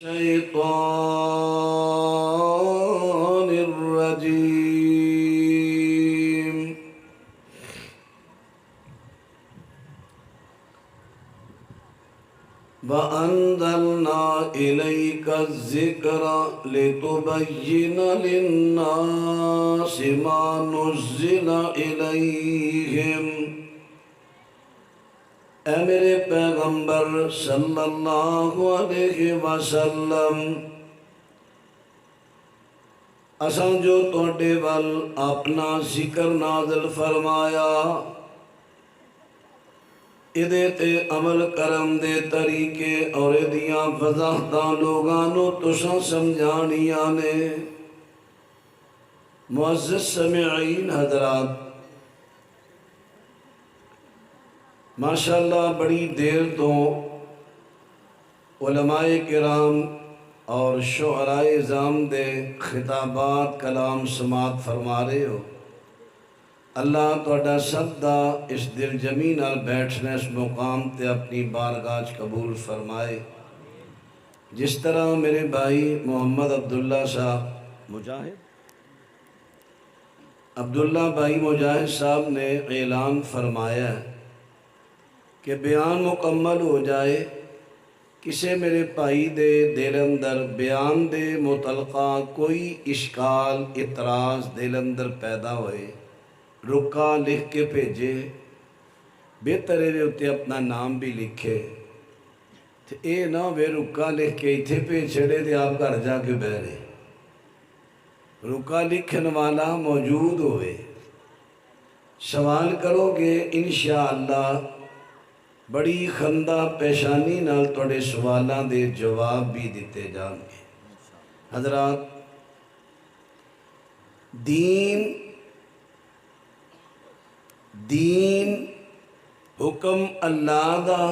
الشيطان الرجيم وأنزلنا إليك الذكر لتبين للناس ما نزل إليهم۔ اے میرے پیغمبر صلی اللہ علیہ وسلم، اساں جو تواڈے ول اپنا ذکر نازل فرمایا، ادے تے عمل کرن دے طریقے اور ادیاں وضاحتاں لوگاں نو تساں سمجھانیاں نے۔ معزز سامعین حضرات، ماشاءاللہ بڑی دیر تو علماء کرام اور شعراء اعظام دے خطابات کلام سماعت فرما رہے ہو۔ اللہ تہاڈا سب دا اس دل جمی نال بیٹھنا اس مقام تے اپنی بارگاہ قبول فرمائے۔ جس طرح میرے بھائی محمد عبداللہ صاحب عبداللہ بھائی مجاہد صاحب نے اعلان فرمایا ہے کہ بیان مکمل ہو جائے، کسے میرے بھائی دے دل اندر بیان دے متعلقہ کوئی اشکال اعتراض دل اندر پیدا ہوئے، رکا لکھ کے بھیجے، بہتر ہے اتے اپنا نام بھی لکھے۔ تو اے نہ ہوئے رکا لکھ کے اتھے بھیج چھڑے دے آپ گھر جا کے بہ رہے، رکا لکھن والا موجود ہوئے، سوال کرو گے انشاءاللہ بڑی خندہ پیشانی نال توڑے سوالاں دے جواب بھی دیتے جان گے۔ حضرات، دین حکم اللہ دا،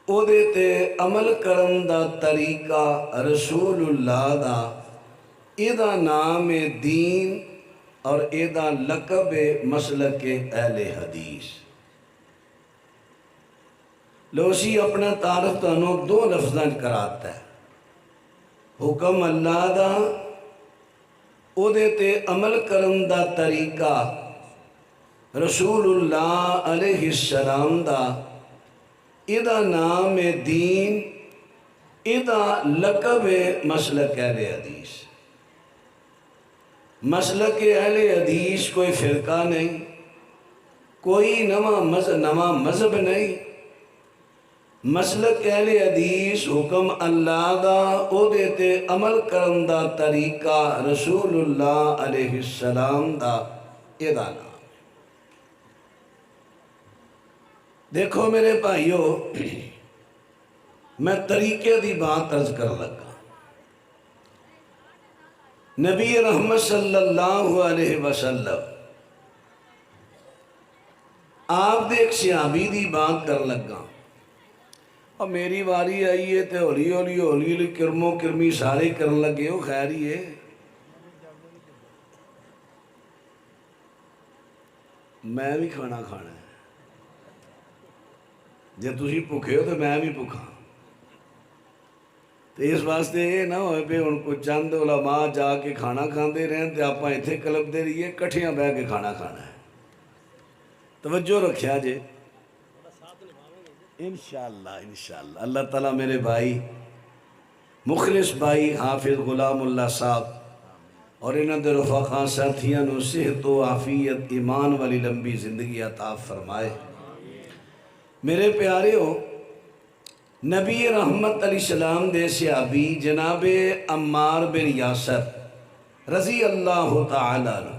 او دے تے عمل کرن دا طریقہ رسول اللہ دا، ایدہ نام دین اور ایدہ لقب مسلک اہل حدیث۔ لوسی اپنا تعارف تانوں دو لفظاں کراتا ہے، حکم اللہ دا، او دے تے عمل کرن دا طریقہ رسول اللہ علیہ السلام دا، ایدہ نام دین، ایدہ لقب مسلک اہل حدیث۔ مسلک اہل حدیث کوئی فرقہ نہیں، کوئی نواں مذہب نہیں، مسلک اہل حدیث حکم اللہ دا، او دیتے عمل کرن دا طریقہ رسول اللہ علیہ السلام دا، ایدہ نام۔ دیکھو میرے بھائیو، میں طریقے دی بات عرض کر لگا۔ نبی رحمت صلی اللہ علیہ وسلم آپ دے ایک صحابی دی بات کر لگا، اور میری واری آئی ہے تے ہولی ہولی ہولی ہولی کرمو کرمی سارے کرن لگے ہو، خیر ہی ہے۔ میں بھی کھانا کھانا ہے، جے تسی بھکھے ہو تو میں بھی بھکھا، تو اس واسطے یہ نہ ہوئے پہ ان کو چند علماء جا کے کھانا کھاندے رہیں تے آپاں ایتھے کلب دے رہیے، کٹھیاں بہ کے کھانا کھانا ہے۔ توجہ رکھیا جے، انشاءاللہ اللہ تعالیٰ میرے بھائی مخلص بھائی حافظ غلام اللہ صاحب اور انہاں دے رفقا ساتھیاں نو صحت و عافیت ایمان والی لمبی زندگی عطا فرمائے۔ میرے پیارے ہو، نبی رحمت علیہ السلام دے صحابی جناب عمار بن یاسر رضی اللہ تعالیٰ عنہ،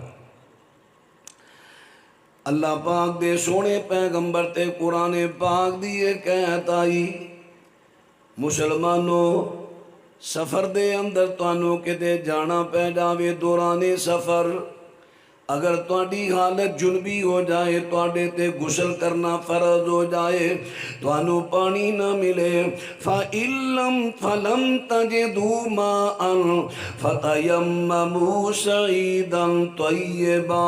اللہ پاک دے سونے پیغمبر تے قرآن پاک دیئے کہت آئی، مسلمانوں سفر دے اندر توانوں کے دے جانا پہ جاوے دوران سفر، اگر تواڈی حالت جنبی ہو جائے، تواڈے تے غسل کرنا فرض ہو جائے، توانوں پانی نہ ملے، فَلَمْ تَجِدُوا مَاءً فَتَيَمَّمُوا صَعِيدًا طَيِّبًا،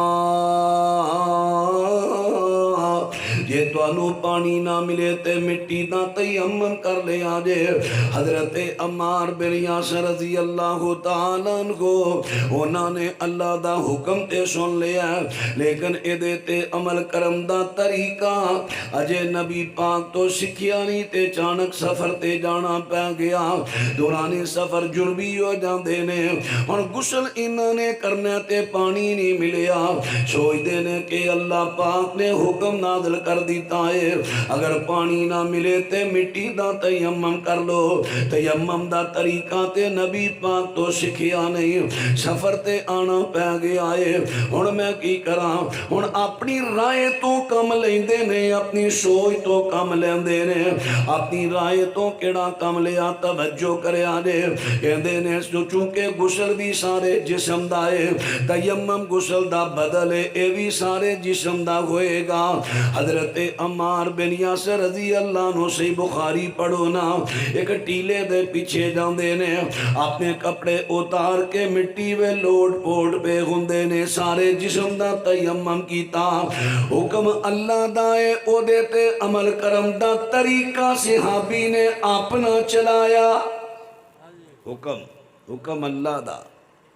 جے تانوں پانی نہ ملے تے مٹی دا تیمم کر لے آجے۔ حضرت عمار بن یاسر رضی اللہ تعالیٰ عنہ انہوں نے اللہ دا حکم تے سن لیا، لیکن ادھے تے عمل کرم دا طریقہ اجے نبی پاک تو سکھیا نہیں تے چانک سفر تے جانا پہ گیا۔ دورانی سفر جنبی ہو جاندے نے اور غسل انہوں نے کرنے تے پانی نہیں ملیا، سوچ دینے کہ اللہ پاک نے حکم نازل کر دیتا ہے اگر پانی نہ ملے تے مٹی دا تیمم کر لو۔ تیمم دا طریقہ تے نبی پاک تو سکھیا نہیں، سفر تے آنا پہ گیا ہے، ہن میں کی کراں؟ ہن اپنی رائے تو کم لیندے نے، اپنی سوچ تو کم لیندے نے، اپنی رائے تو کیڑا کم لیا؟ توجہ کرے آجے کہندے نے چونکہ غسل بھی سارے جسم دا ہے، تیمم غسل دا بدل ہے، اے بھی سارے جسم دا ہوئے گا۔ حضرت عمار بن یاسر رضی اللہ عنہ سے بخاری پڑھو نا، ایک ٹیلے دے پیچھے جاندے نے، اپنے کپڑے اتار کے مٹی وے لوٹ پوٹ پہ ہوندے نے، سارے جسم دا تیمم کیتا۔ حکم اللہ دا ہے، او دیتے عمل کرم دا طریقہ صحابی نے اپنا چلایا۔ حکم اللہ دا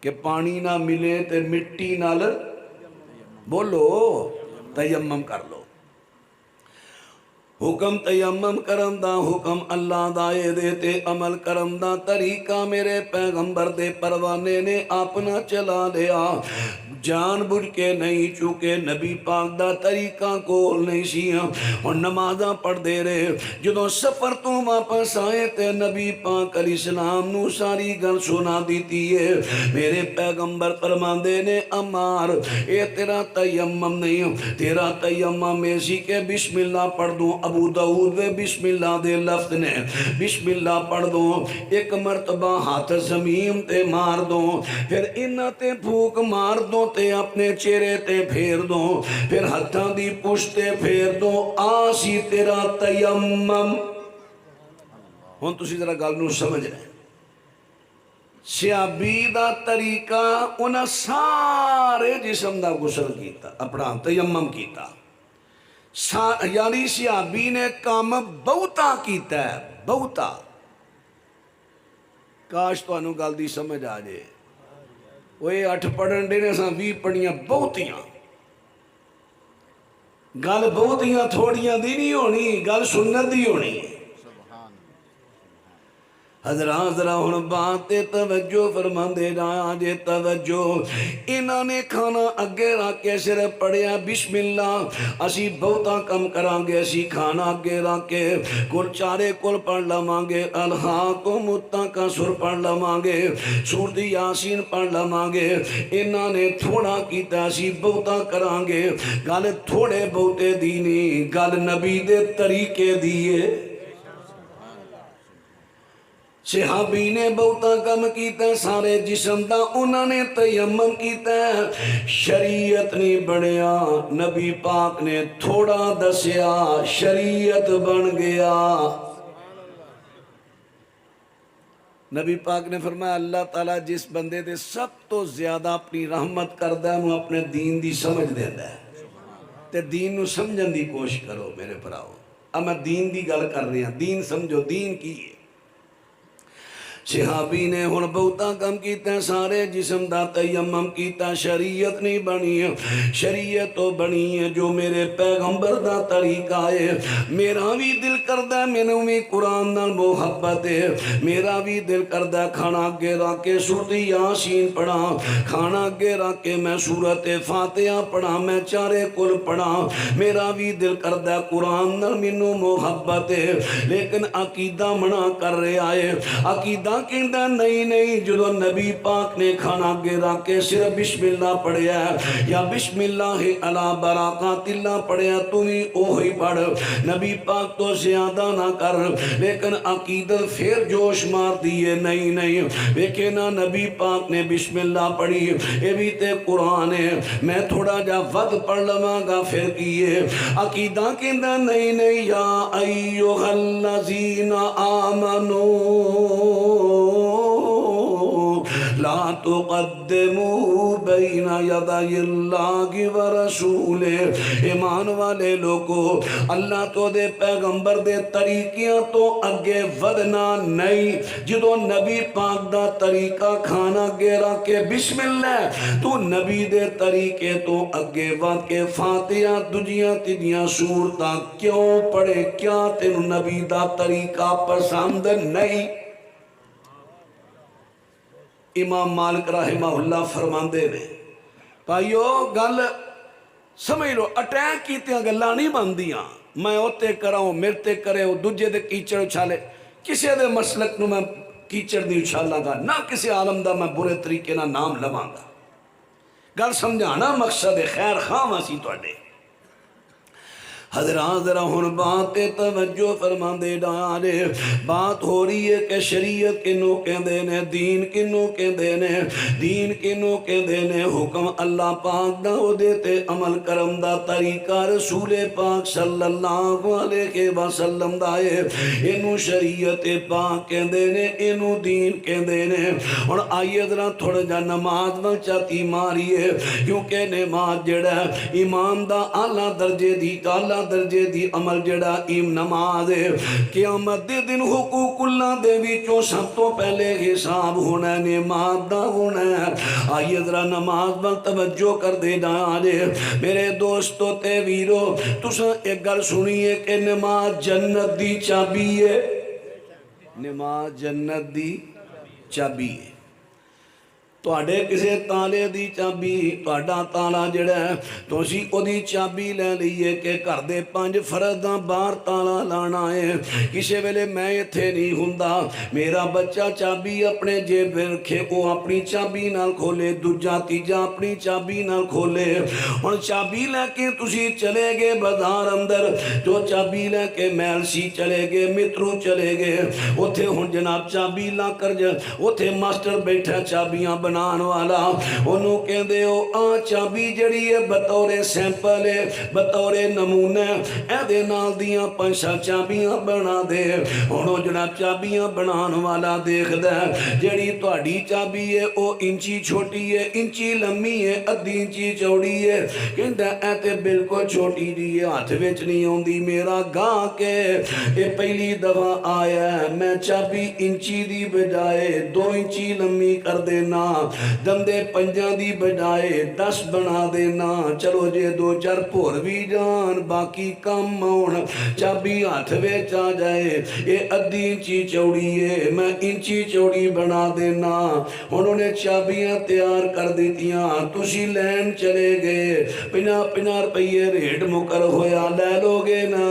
کہ پانی نہ ملے تے مٹی نال بولو تیمم کر لو۔ حکم تیمم کرن دا حکم اللہ دا اے دیتے عمل کرن دا طریقہ میرے پیغمبر دے پروانے نے اپنا چلا لیا، جان بوجھ کے نہیں، چونکہ نبی پاک دا طریقہ کول نہیں سی اور نمازاں پڑھ دے رہے۔ جدوں سفر تو واپس آئے تے نبی پاک علیہ السلام نو ساری گل سنا دیتی ہے۔ میرے پیغمبر فرماندے نے عمار اے تیرا تیمم نہیں، تیرا تیمم ایسی کہ بسم اللہ پڑھ دوں، ابو داؤد وے بسم اللہ دے لفظ نے، بسم اللہ پڑھ دوں، ایک مرتبہ ہاتھ زمین تے مار دوں، پھر انہاں تے پھوک مار دوں تے اپنے چہرے تے پھیر دوں، پھر ہتھاں دی پشتے پھیر دوں، آسی تیرا تیمم۔ ہن تسی ذرا گل نو سمجھ رہے ہیں، صحابی دا طریقہ انہاں سارے جسم دا غسل کیتا، اپنا تیمم کیتا، یعنی صحابی نے کام بہتا کیتا ہے، بہتا۔ کاش تو انہوں گل دی سمجھ آ جائے، وہ 8 پڑھن دے نے ساں 20 پڑھیاں بہتیاں، گل بہتیاں تھوڑیاں دی نہیں ہونی، گل سنت دی ہونی۔ حضرات ذرا ہن بات توجہ فرماندے جایا جے توجہ۔ انہاں نے کھانا اگے رکھ کے صرف پڑھیا بسم اللہ، اسی بہتا کم کران گے، اسی کھانا اگے رکھ کے کل چارے کل پڑھ لواں گے، الہاکم التکاثر پڑھ لواں گے، سورۃ یاسین پڑھ لواں گے۔ انہاں نے تھوڑا کیتا، اسی بہتا کران گے۔ گل تھوڑے بہتے دی نہیں، گل نبی دے طریقے دیئے۔ صحابی نے بہتا کم کیتا، سارے جسم دا انہوں نے تیمم کیتا، شریعت نہیں بنیا، نبی پاک نے تھوڑا دسیا، شریعت بن گیا۔ نبی پاک نے فرمایا اللہ تعالیٰ جس بندے دے سب تو زیادہ اپنی رحمت کردہ انہوں اپنے دین دی سمجھ دیتا ہے، تے دین نو سمجھن دی کوشش کرو میرے پراؤ۔ اب میں دین دی گل کر رہی ہوں، دین سمجھو، دین کی ہے۔ صحابی نے ہن بہتا کم کیتا، سارے جسم دا تیمم کیتا، شریعت نہیں بنی، شریعت تو بنی ہے جو میرے پیغمبر دا طریقہ ہے۔ میرا بھی دل کردہ، میں نے بھی قرآن نال محبت ہے، میرا بھی دل کردہ کھانا اگے رکھ کے سورۃ یاسین پڑھا، کھانا اگے رکھ کے میں سورۃ فاتحہ پڑھا، میں چارے کل پڑھا، میرا بھی دل کردہ قرآن نال مینوں محبت ہے، لیکن عقیدہ منع کر رہا ہے۔ عقیدہ کہندا نہیں نہیں، جدو نبی پاک نے کھانا اگے رکھ کے صرف بسم اللہ پڑھیا یا بسم اللہ علی برکات اللہ پڑھیا، تو بھی اوہی پڑھ، نبی پاک تو زیادہ نہ کر، لیکن عقیدت پھر جوش مار دیے نہیں نہیں، ویکھے نا نبی پاک نے بسم اللہ پڑھی، یہ بھی تے قرآن ہے، میں تھوڑا جا ود پڑھ لواں گا پھر کیے۔ عقیدہ کہندا نہیں نہیں، یا ایھا الذین آمنو لا تقدموا بین یدی اللہ و رسولہ، ایمان والے لوگو اللہ تو دے پیغمبر دے طریقیاں تو اگے ودنا نہیں۔ جدو نبی پاک دا طریقہ کھانا گیرا کے بسم اللہ، تو نبی دے طریقے تو اگے ود کے فاتحہ دجیاں تجیاں سورتاں کیوں پڑھے؟ کیا تینوں نبی دا طریقہ پسند نہیں؟ امام مالک رحمہ اللہ فرماندے نے بھائیو گل سمجھ لو، اٹیک کیتیاں گلاں نہیں بندیاں، میں اوتے کراؤں میرے تے کرے وہ دوجے دے کیچڑ اچھالے، کسے دے مسلک نو میں کیچڑ نہیں اچھالاں گا، نہ کسی عالم دا میں برے طریقے نہ نام لواں گا۔ گل سمجھانا مقصد خیر خواہ اسی تواڈے۔ حضرات ذرا ہن بات تے توجہ فرما دے ڈالے، بات ہو رہی ہے کہ شریعت کنوں کہندے نے، دین کنوں کہندے نے، دین کنوں کہندے نے، حکم اللہ پاک دا او دے تے عمل کرم دا طریقہ رسول پاک صلی اللہ علیہ وسلم دا ہے، اینو شریعت پاک کہندے نے، اینو دین کہندے نے۔ ہن آئیے ذرا تھوڑا جا نماز ول چاتی ماریے، کیونکہ نماز جڑا ایمان دا اعلیٰ درجے دی درجے دی عمل جڑا نماز ہے، قیامت دے دن حقوق اللہ دے وچوں سب تو پہلے حساب ہونا نماز دا ہونا ہے۔ آئیے ذرا نماز پر توجہ کر دے ڈالے میرے دوستو تے ویرو، تساں ایک گل سنیے کہ نماز جنت دی چابی ہے، نماز جنت دی چابی ہے۔ تواڈے کسے تالے دی چابی، تواڈا تالا جڑا ہے تو اسی او دی چابی لے لئیے کہ گھر دے 5 فرداں باہر تالا لانا ہے، کسے ویلے میں ایتھے نہیں ہوندا، میرا بچہ چابی اپنے جیب رکھے، او اپنی چابی نال کھولے، دوجا تیجا اپنی چابی نال کھولے۔ ہن چابی لے کے تسی چلے گئے بازار اندر، جو چابی لے کے میلسی چلے گئے، مترو چلے گئے، اوتھے ہن جناب چابی لا کر اوتھے ماسٹر بیٹھا چابیاں بنان والا، انہوں کہندے ہو آ چابی جڑی ہے بطور سیمپل ہے، بطور نمونہ، اے دے نال دیاں 5 چابیاں بنا دے۔ انہوں جناب چابیاں بنان والا دیکھ دے، جڑی تواڈی چابی ہے او انچی چھوٹی ہے، انچی لمبی ہے، ادھی انچی چوڑی ہے، کہندا اے تے بالکل چھوٹی جی ہے، ہاتھ وچ نہیں ہوندی، میرا گاہ کے اے پہلی دفعہ آیا ہے، میں چابی انچی دی بجائے 2 انچی لمبی کر دینا، دندے 5 دی بجائے 10 بنا دینا، چلو جے 2-4 پور بھی جان باقی کم آن، چابی ہاتھ وچ آ جائے، یہ ادھی انچی چوڑی ہے، میں انچی چوڑی بنا دینا۔ انہوں نے چابیاں تیار کر دیتیاں، تسی لین چلے گئے، 50 روپیے ریٹ مقرر ہویا، لے لو گے نا؟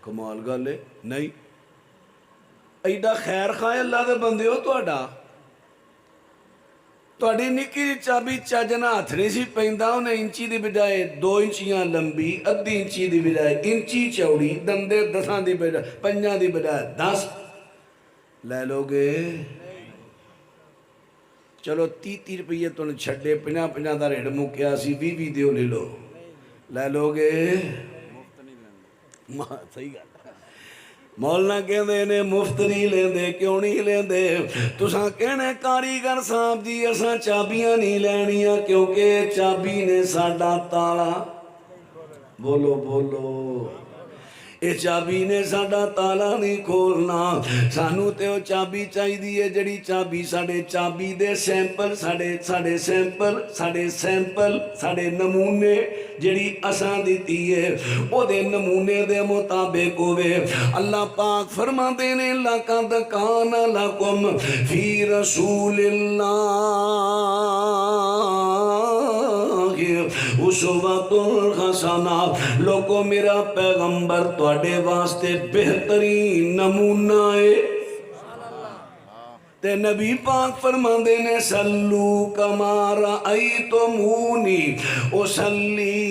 کمال گل ہے نہیں؟ ایڈا خیر خواہ اللہ دے بندے ہو تواڈا، تواڈی نکی جی چابی چاجنا ہاتھ نہیں سی پیندا، انہیں انچی دی بجائے 2 انچیاں لمبی، ادھی انچی دی بجائے انچی چوڑی، دندے 10 دی بجائے 5 دی بجائے 10 لے لو گے؟ چلو 30 روپیے تو نے چھڑے، 50 دا ریٹ مکیا سی، 20 دیو لے لو، لے لو گے؟ صحیح گا مولانا کہندے نے مفت نہیں لیندے، کیوں نہیں لیندے؟ تساں کہنے کاریگر صاحب جی اساں چابیاں نہیں لینیاں کیونکہ چابی نے ساڈا تالا، بولو بولو، اے چابی نے ساڈا تالا نہیں کھولنا، سانو تے او چابی چاہی دیئے جڑی چابی ساڈے چابی دے سیمپل، ساڈے سیمپل ساڈے نمونے جڑی اساں دیتی ہے او دے نمونے دے مطابق ہوئے۔ اللہ پاک فرما دینے لَقَدْ كَانَ لَكُمْ فِي رَسُولِ اسوۃ حسنہ، لوگوں میرا پیغمبر تواڈے واسطے بہترین نمونہ ہے۔ تے نبی پاک فرماندے نے صلو کما رأیتمونی اصلی،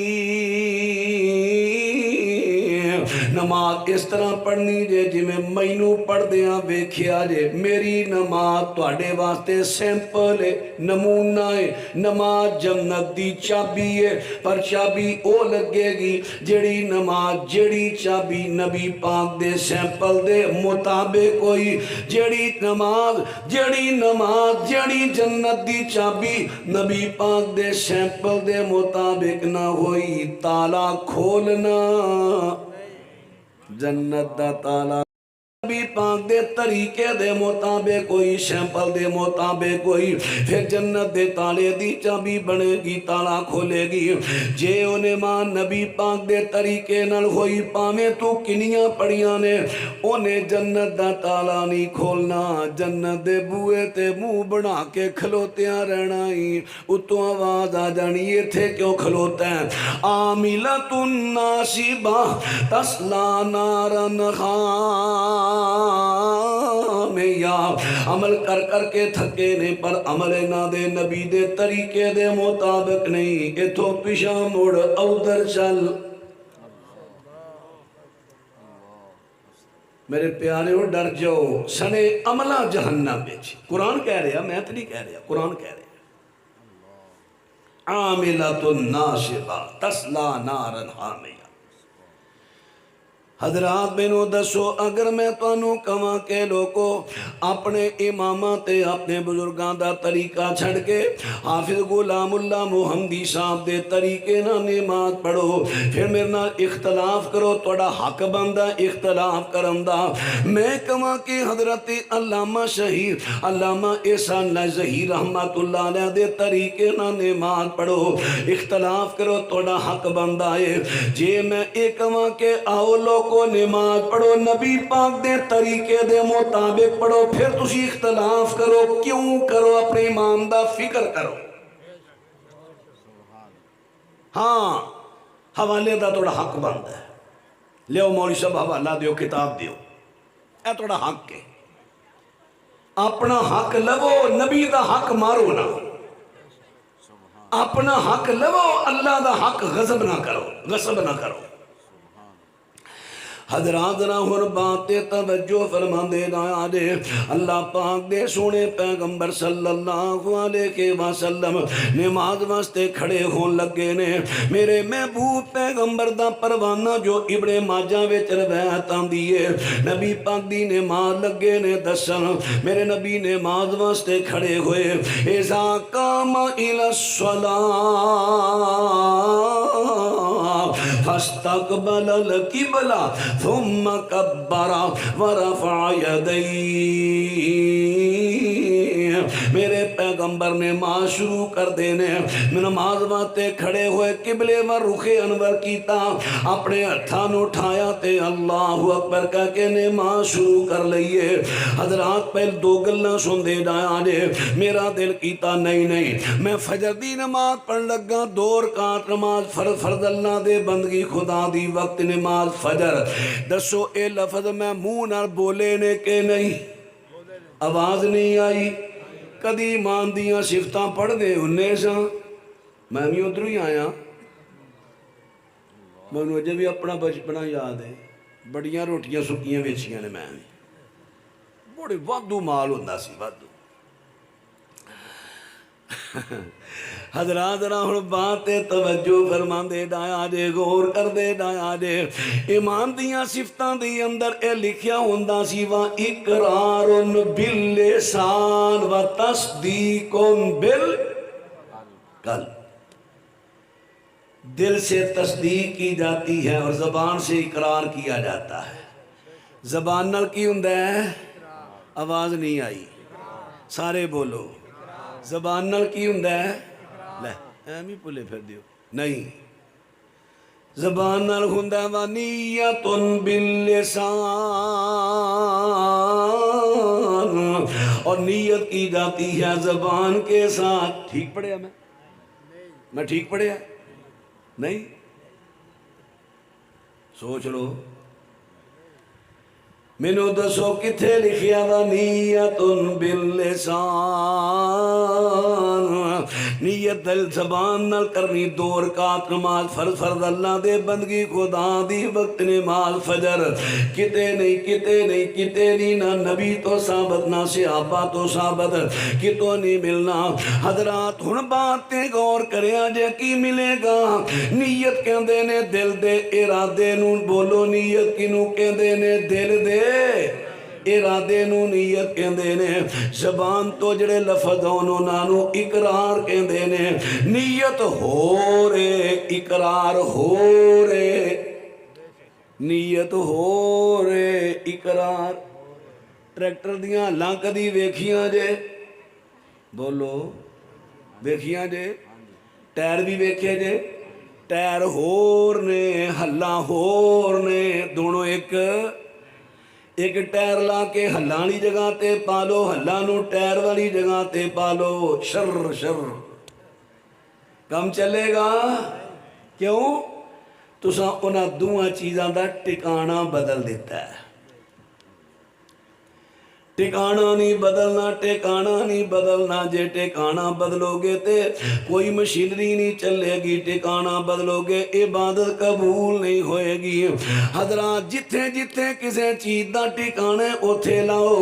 نماز اس طرح پڑھنی جے جی میں مینو پڑھ دیاں ویکھیا جے میری نماز تواڈے واسطے سیمپل ہے نمونہ ہے نماز جنت دی چابی ہے پر چابی او لگے گی جڑی نماز جڑی چابی نبی پاک دے سیمپل دے مطابق ہوئی جڑی نماز جڑی جنت دی چابی نبی پاک دے سیمپل دے مطابق نہ ہوئی تالا کھولنا جنت دا تالا نبی پاک دے طریقے دے مطابق کوئی سیمپل دے مطابق کوئی پھر جنت دے تالے دی چابی بنے گی تالا کھولے گی جے انہیں ماں نبی پاک دے طریقے نال ہوئی پاویں تو کنیاں پڑیاں نے انہیں جنت دا تالا نہیں کھولنا جنت دے بوئے تے منہ بنا کے کھلوتیاں رہنا ہی اتوں آواز آ جانی یہ تھے کیوں کھلوتا ہے عاملۃ ناصبہ تصلی نارا میں یا عمل کر کر کے تھکے نے پر عمل نہ دے نبی دے طریقے دے مطابق نہیں اتھو پیشا موڑ ادھر چل میرے پیارے ہو ڈر جاؤ سنے عملہ جہنم بیچ قرآن کہہ رہا میں تو نہیں کہہ رہا قرآن کہہ رہا عاملۃ ناصبہ تصلی نارا حامیہ حضرات بینو دسو اگر میں توانوں کہاں کہ لوگو اپنے امامہ تے اپنے بزرگان دا طریقہ چھڑ کے حافظ غلام اللہ محمدی صاحب دے طریقے نہ نماز پڑھو پھر میرے نال اختلاف کرو توڑا حق بندہ اختلاف کرندہ میں کہاں کہ حضرت علامہ شہید علامہ احسان اللہ ظہیر رحمت اللہ علیہ دے طریقے نہ نماز پڑھو اختلاف کرو توڑا حق بندہ ہے جے میں ایک کہاں کہ آؤ لوگ کو نماز پڑھو نبی پاک دے طریقے دے مطابق پڑھو پھر تسی اختلاف کرو کیوں کرو اپنے امام دا فکر کرو ہاں حوالے دا توڑا حق بند ہے لیو مولی صاحب حوالہ دیو کتاب دیو اے توڑا حق ہے اپنا حق لگو نبی دا حق مارو نہ اپنا حق لگو اللہ دا حق غضب نہ کرو حضرات راہر باتیں توجہ فرما دے رہا دے اللہ پاک دے سونے پیغمبر صلی اللہ علیہ وسلم نماز واسطے کھڑے ہون لگے نے میرے محبوب پیغمبر دا پروانہ جو ابن ماجہ وچ روایت آندی ہے نبی پاک دی نماز لگے نے دسن میرے نبی نماز واسطے کھڑے ہوئے اذا قام الی الصلاۃ فاستقبل القبلہ ثم کبر ورفع یدیہ میرے پیغمبر نے نماز شروع کر دینے نماز باتے کھڑے ہوئے قبلے و رخ انور کیتا اپنے ہتھاں اٹھایا تے اللہ اکبر کہہ کے نماز شروع کر لئیے حضرات پہل دو گلنا سن دے ڈایا دے میرا دل کیتا نہیں میں فجر دی نماز پڑھ لگا 2 رکعت نماز فرض اللہ دے بندگی خدا دی وقت نماز فجر دسو اے لفظ میں منہ نہ بولے نے کہ نہیں آواز نہیں آئی کدی ایمان دیاں صفتاں پڑھ دے انہیں سا میں بھی ادھر ہی آیا مجھے بھی اپنا بچپنا یاد ہے بڑیاں روٹیاں سکیاں ویچیاں نے میں بڑے وادو مال ہوندہ سی وادو حضرات راہر باتیں توجہ فرما دے ڈایا دے غور کر دے ڈایا دے ایمان دیاں صفتاں دی اندر اے لکھیا ہوندہ سی اقرار باللسان و تصدیق بالقلب دل سے تصدیق کی جاتی ہے اور زبان سے اقرار کیا جاتا ہے زبان نال کی ہوندہ ہے آواز نہیں آئی سارے بولو زبان نال کی ہوندہ ہے لے ایمی پلے پھر دیو نہیں زبان نال ہوندہ ہے وَنِيَّةٌ بِاللِّسَانِ اور نیت کی جاتی ہے زبان کے ساتھ ٹھیک پڑھیا میں ٹھیک پڑھیا نہیں سوچ لو مینو دسو کتھے لکھیا وا نیتن باللسان، نیت دل زبان نال کرنی، دو رکعت نماز فرض اللہ دے بندگی خدا دی وقت نماز فجر، کتے نہیں نہ نبی تو ثابت نہ صحابہ تو ثابت، کتوں نہیں ملنا۔ حضرات ہن بات تے غور کریا جے کی ملے گا؟ نیت کہندے نے دل دے ارادے نوں، بولو نیت کینوں کہندے نے؟ دل دے ارادے نو نیت کہندے نے۔ زبان تو جڑے لفظ انہاں نو اقرار کہندے نے۔ نیت ہو رے، اقرار ہو رے، نیت ہو رے، اقرار۔ ٹریکٹر دیاں ہلاں کدی ویکھیاں جے؟ بولو ویکھیاں جے؟ ٹائر بھی ویکھے جے؟ ٹائر ہور نے، ہلاں ہور نے، دونوں ایک ٹائر لا کے ہلاں والی جگہ تے پالو، ہلاں نو ٹائر والی جگہ تے پالو، شر کم چلے گا؟ کیوں؟ تساں انہاں دوہاں چیزاں دا ٹکانہ بدل دیتا ہے۔ ٹکانہ نہیں بدلنا، ٹکانہ نہیں بدلنا۔ جے ٹکانہ بدلو گے تے کوئی مشینری نہیں چلے گی، ٹکانہ بدلو گے عبادت قبول نہیں ہوئے گی۔ حضرات جتھے کسے چیز دا ٹکانہ اوتھے لاؤ۔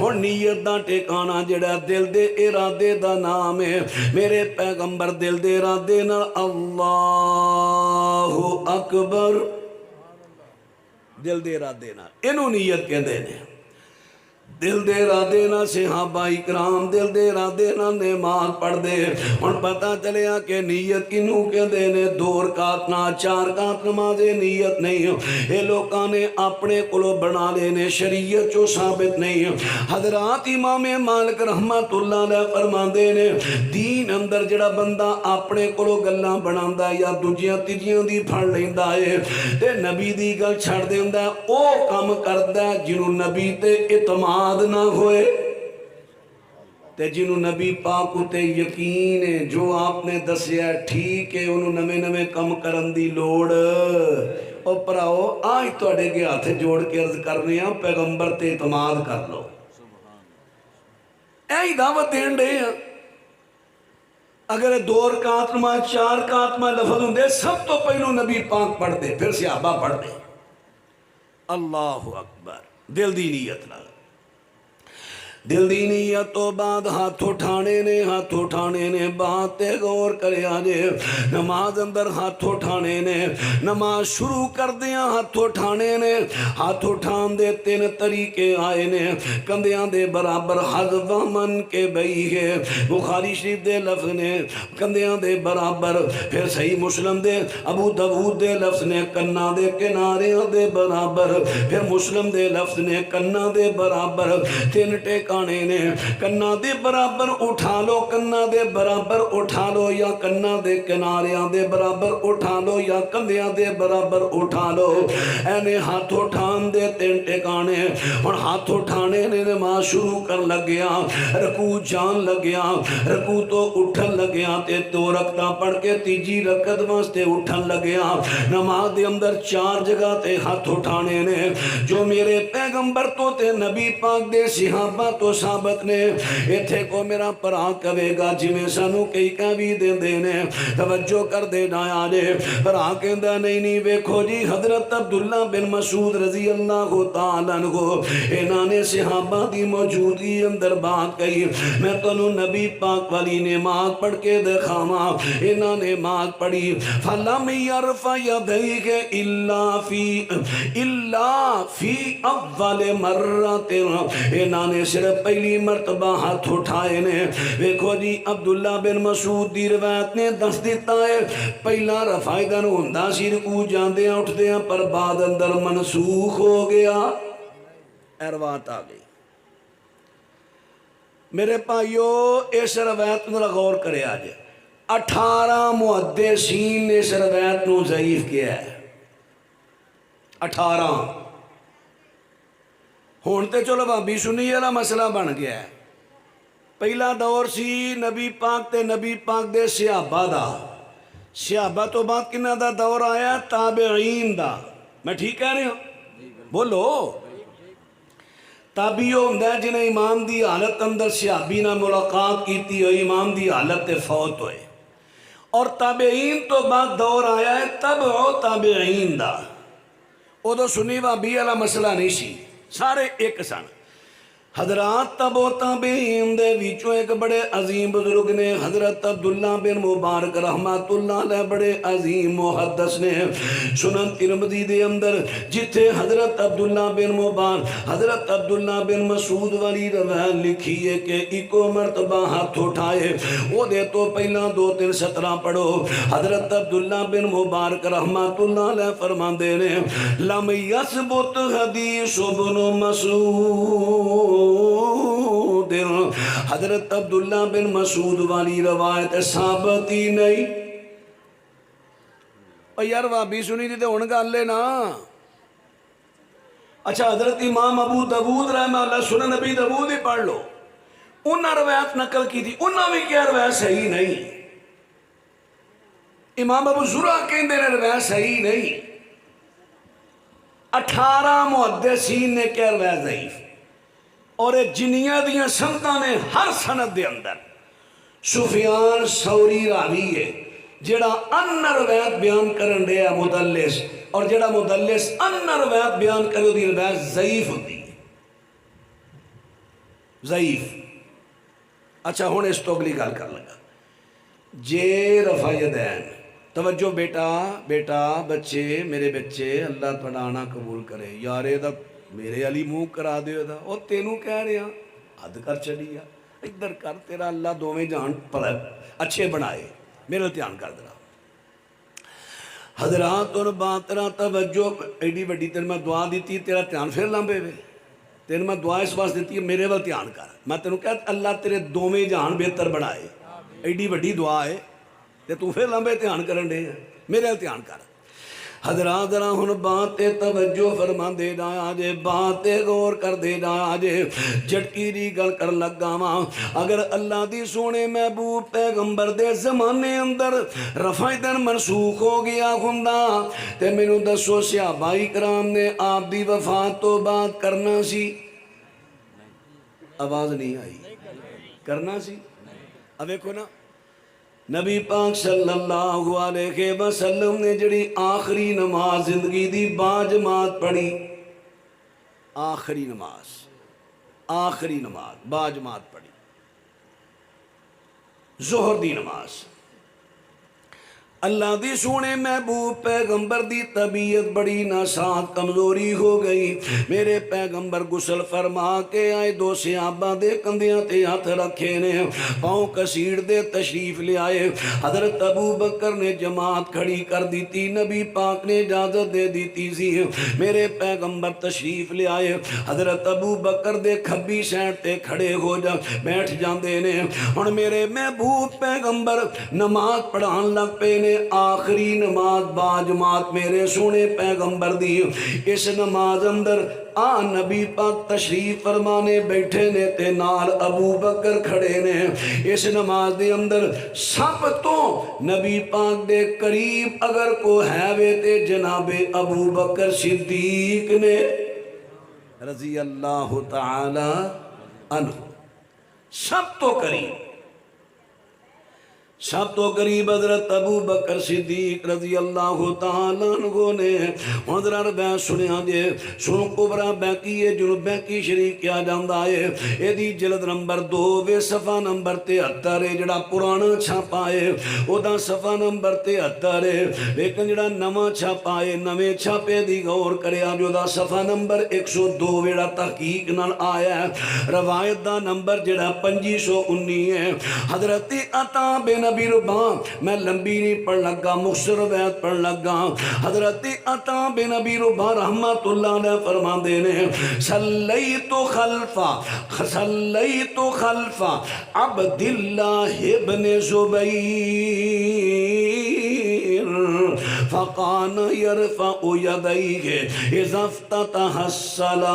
اور نیت دا ٹکانہ جڑا دل دے ارادے دا نام ہے۔ میرے پیغمبر دل دے ارادے نال اللہ اکبر، دل دے ارادے نال، اینو نیت کہندے نے۔ دل دے ارادے نہ صحابہ اکرام دل دے ارادے نہ نماز پڑھ دے۔ ہن پتہ چلیا کہ نیت کنوں کہندے نے؟ 2 رکعت نہ 4 رکعت نماز نیت نہیں۔ اے لوکاں نے اپنے کولوں بنا لے نے، شریعت چوں ثابت نہیں۔ حضرات امام مالک رحمت اللہ علیہ فرماندے نے دین اندر جڑا بندہ اپنے کولوں گلاں بناوندا یا دوجیاں تیجیاں دی پھڑ لیندا ہے تے نبی دی گل چھڑ دیندا ہے، او کم کردا ہے جنوں نبی تے اعتماد نہ ہوئے تے جنہوں نبی پاک تے یقین ہے، جو آپ نے دسیا ٹھیک ہے، انہوں نویں کم کرن دی لوڑ۔ او پراؤ آج توڑے کے ہاتھ جوڑ کے عرض کرنے ہیں پیغمبر تے اعتماد کر لو، اے ہی دعوت دین دے ہیں۔ اگر 2 رکعت نماز 4 رکعت میں لفظ ہوں دے، سب تو پہلو نبی پاک پڑھ دے، پھر صحابہ پڑھ دے۔ اللہ اکبر۔ دل دی نیت لگا، دل دی نیت تو بعد ہاتھ اٹھانے نے بات تے غور کرے آجے۔ نماز اندر ہاتھ اٹھانے نے، نماز شروع کر دیا ہاتھ اٹھانے نے۔ ہاتھ اٹھان دے 3 طریقے آئے نے، کندیاں دے برابر حذف من کے بئی ہے، بخاری شریف دے لفظ نے کندیاں دے برابر، پھر صحیح مسلم دے ابو داؤد دے لفظ نے کناں دے کناریاں دے برابر، پھر مسلم دے لفظ نے کناں دے برابر۔ 3 ٹیکانے نے، کناں دے برابر اٹھا لو، کناں دے برابر اٹھا لو، یا کناں دے کناریاں دے برابر اٹھا لو، یا کندیاں دے برابر اٹھا لو۔ اینے ہاتھ اٹھان دے 3 ٹیکانے، اور ہاتھ اٹھانے نے نماز شروع کر لگیا، رکوع جان لگیا، رکوع تو اٹھن لگیا تے 2 رکعتاں پڑھ کے تیجی رکعت واسطے اٹھن لگیا۔ نماز دے اندر 4 جگہ تے ہاتھ اٹھانے نے، جو میرے پیغمبر تو تے نبی پاک دے صحابہ تو ثابت نے۔ ایتھے کو میرا پرا کہے گا جی میں سانو کئی کہوی دین دینے، توجہ کر دے نایا جے۔ پرا کہندہ نہیں ویکھو جی حضرت عبداللہ بن مسعود رضی اللہ تعالیٰ عنہ انہاں نے صحابہ دی موجودگی اندر بات کہی، میں تنو نبی پاک والی نماز پڑھ کے دکھاواں۔ انہاں نے نماز پڑھی، فَلَمْ يَرْفَ يَدَيْهِ إِلَّا فِي أَوَّلِ مَرَّةٍ، انہاں نے صرف پہلی مرتبہ ہاتھ اٹھائے نے۔ ویکھو جی عبداللہ بن مسعود دی روایت نے دس دیتا ہے پہلا رفع دن ہوندا سی رکوع جاندیاں اٹھدیاں، پر بعد اندر منسوخ ہو گیا، روایت آ گئی۔ میرے بھائیو اس روایت نو غور کرے آج 18 محدثین نے اس روایت نو ضعیف کیا ہے، 18۔ ہون تے چلو بھابی سنی والا مسئلہ بن گیا ہے۔ پہلا دور سی نبی پاک تے نبی پاک دے صحابہ دا، صحابہ تو بعد کنہ دا دور آیا؟ تابعین دا۔ میں ٹھیک کہہ رہے ہوں؟ بولو تابعی ہوتا ہے جنہیں امام دی حالت اندر صحابی نہ ملاقات کیتی ہوئی امام دی حالت فوت ہوئے، اور تابعین تو بعد دور آیا ہے تبع تابعین دا، ادو سنی وابی والا مسئلہ نہیں سی، سارے ایک سن۔ حضرات تبع تابعین دے وچوں ایک بڑے عظیم بزرگ نے حضرت عبداللہ بن مبارک رحمت اللہ علیہ، بڑے عظیم محدث نے سنن ترمذی دے اندر جتھے حضرت عبداللہ بن مبارک حضرت عبداللہ بن مسعود والی روایت لکھی ہے کہ ایکو مرتبہ ہاتھ اٹھائے، وہ دے تو پہلا 2-3 سطرہ پڑھو۔ حضرت عبداللہ بن مبارک رحمت اللہ علیہ فرماندے نے لم یثبت حدیث ابن مسعود، حضرت عبداللہ بن مسعود والی روایت ثابت ہی نہیں۔ اور یار وابی سنی دی تے ہن گل ہے نا۔ اچھا حضرت امام ابو داؤد رحمہ اللہ سنن نبی داؤد ہی پڑھ لو، انہاں روایت نقل کی تھی، انہاں بھی کیا روایت صحیح نہیں۔ امام ابو زرع کہندے نے روایت صحیح نہیں۔ 18 محدثین نے کیا روایت ضعیف، اور جنیاں دیاں سنداں نے ہر سند دے اندر سفیان ثوری راوی ہے جڑا ان روایت بیان کرن دیا مدلس، اور جڑا مدلس ان روایت بیان کرے دی روایت ضعیف ہوتی ہے، ضعیف۔ اچھا ہن اس تو اگلی گل کر لگا جے رفع یدین، توجہ بیٹا بچے میرے بچے، اللہ تھوڑا آنا قبول کرے، یارے دا میرے علی منہ کرا دیو دا، اور تینوں کہہ رہے ہیں حد کر چلی آ، ادھر کر، تیرا اللہ دوویں جہان پر اچھے بنائے، میرے دھیان کر دینا۔ حضرات اور باترا توجہ، ایڈی وڈی تیرے میں دعا دیتی، تیرا دھیان پھر لمبے وے، تیرے میں دعا اس واسطے دیتی ہے میرے وال دھیان کر، میں تینوں کہتا اللہ تیرے دوویں جہان بہتر بنائے، ایڈی وڈی دعا ہے تے تو پھر لمبے دھیان کرن دے، میرے وال دھیان کر۔ حضرات ذرا ہن باتیں توجہ فرما دے جا جے، باتیں غور کر دے جا جے، جھٹکی دی گل کر لگا واں۔ اگر اللہ دی سونے محبوب پیغمبر دے زمانے اندر رفع یدین منسوخ ہو گیا ہوندا تے مینوں دسو صحابہ کرام نے آپ دی وفات تو بعد کرنا سی؟ آواز نہیں آئی، کرنا سی؟ اب دیکھو نا نبی پاک صلی اللہ علیہ وسلم نے جڑی آخری نماز زندگی دی باجماعت پڑھی، آخری نماز باجماعت پڑھی، ظہر دی نماز۔ اللہ دی سونے محبوب پیغمبر دی طبیعت بڑی ناساز کمزوری ہو گئی، میرے پیغمبر غسل فرما کے آئے، دو صحابہ دے کندیاں تے ہاتھ رکھے نے، پاؤں کسیڑ دے تشریف لے آئے۔ حضرت ابو بکر نے جماعت کھڑی کر دیتی، نبی پاک نے اجازت دے دیتی سی، میرے پیغمبر تشریف لے آئے، حضرت ابو بکر دے کھبی سائڈ تے کھڑے ہو جا بیٹھ جاندے نے۔ ہن میرے محبوب پیغمبر نماز پڑھان لگ پے نے، آخری نماز باجماعت میرے سونے پیغمبر دی، اس نماز اندر نبی پاک تشریف فرمانے بیٹھے نے تے نال ابو بکر کھڑے نے۔ اس نماز دے اندر سب تو نبی پاک دے قریب اگر کو ہے وے تے جناب ابو بکر صدیق نے رضی اللہ تعالی عنہ، سب تو قریب حضرت ابو بکر صدیق رضی اللہ تعالیٰ عنہ نے۔ حضرت بیعت سنیا جے، سنو کبرا بیقی جنوب بیقی شریف کیا جاندہ ہے، ایدی جلد نمبر 2 وے صفحہ نمبر 73 ہے، جڑا پرانا چھاپا ہے او دا صفحہ نمبر 73 ہے، لیکن جڑا نواں چھاپا ہے نویں چھاپے دی غور کریا جو دا صفحہ نمبر 102 ویڑا تحقیق نال آیا ہے، روایت دا نمبر جڑا 2519 ہے۔ حضرت عطا بن نبی ربان، میں لمبی نہیں پڑھ لگا، مختصر روایت پڑھ لگا۔ حضرت عطا بن نبی ربان رحمت اللہ علیہ فرما دینے، صلیت خلف عبداللہ ابن زبیر فقان یرفع یدیہ اذا افتتح الصلاۃ